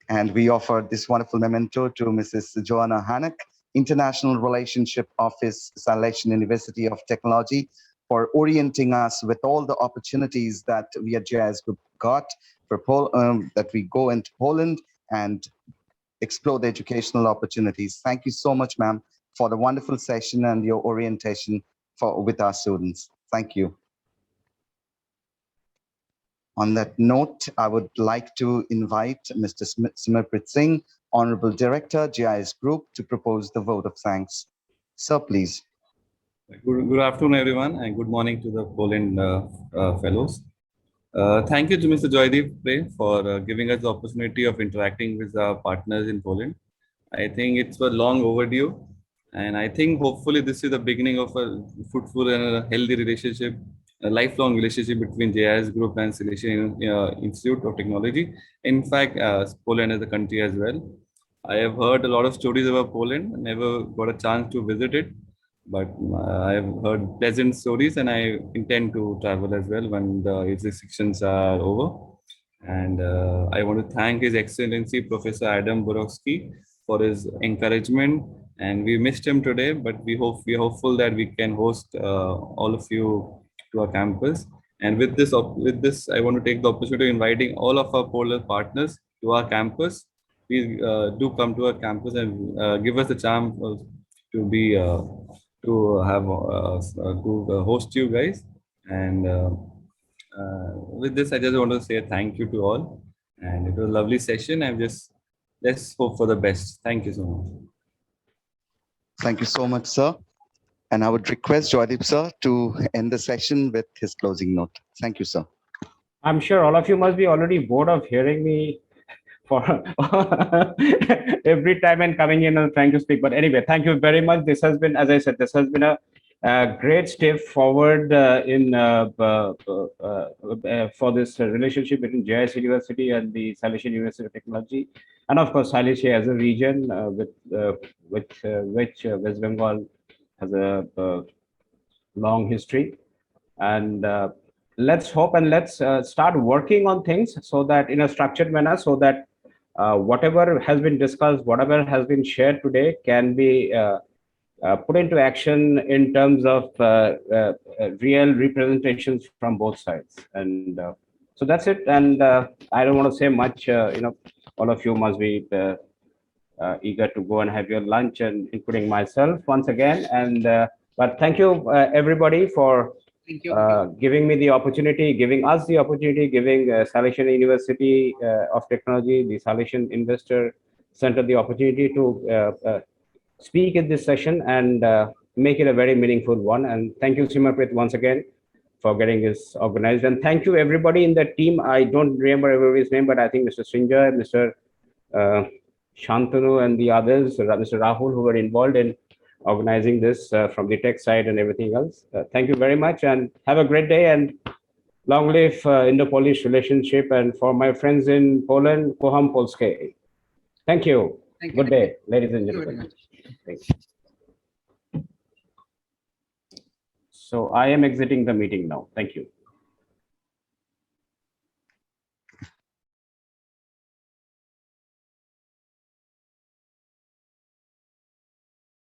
And we offer this wonderful memento to Mrs. Joanna Hannock, International Relationship Office, Silesian University of Technology, for orienting us with all the opportunities that we at GIS Group got for that we go into Poland and explore the educational opportunities. Thank you so much, ma'am, for the wonderful session and your orientation with our students. Thank you. On that note, I would like to invite Mr. Simarprit Singh, Honorable Director, GIS Group, to propose the vote of thanks. Sir, please. Good afternoon, everyone, and good morning to the Poland fellows. Thank you to Mr. Joydeep for giving us the opportunity of interacting with our partners in Poland. I think it's a long overdue, and I think hopefully this is the beginning of a fruitful and a healthy relationship, a lifelong relationship between GIS Group and Silesian Institute of Technology. In fact, Poland as a country as well. I have heard a lot of stories about Poland, never got a chance to visit it, but I have heard pleasant stories, and I intend to travel as well when the restrictions are over. And I want to thank His Excellency Professor Adam Borowski for his encouragement. And we missed him today, but we are hopeful that we can host all of you to our campus. And with this, I want to take the opportunity of inviting all of our Poland partners to our campus. Please do come to our campus and give us the chance to be to have to host you guys. And with this, I just want to say thank you to all. And it was a lovely session. Let's hope for the best. Thank you so much. Thank you so much, sir. And I would request Joydeep sir to end the session with his closing note. Thank you, sir. I'm sure all of you must be already bored of hearing me for every time and coming in and trying to speak. But anyway, thank you very much. This has been, as I said, this has been a great step forward for this relationship between GIS University and the Silesian University of Technology, and of course Silesia as a region with which West Bengal has a long history. And let's hope and let's start working on things so that in a structured manner, so that whatever has been discussed, whatever has been shared today can be put into action in terms of real representations from both sides. And so that's it. And I don't want to say much. All of you must be eager to go and have your lunch, and including myself once again. And but thank you everybody for giving me the opportunity, giving us the opportunity, giving Silesian University of Technology, the Silesian Investor Center, the opportunity to speak in this session and make it a very meaningful one. And thank you, Simarprit, once again for getting this organized. And thank you, everybody in the team. I don't remember everybody's name, but I think Mr. Sinjay, Mr. Shantanu, and the others, Mr. Rahul, who were involved in organizing this from the tech side and everything else. Thank you very much, and have a great day, and long live Indo-Polish relationship. And for my friends in Poland, kocham Polskie. Thank you. Good day, ladies and gentlemen. Thanks. So I am exiting the meeting now. Thank you.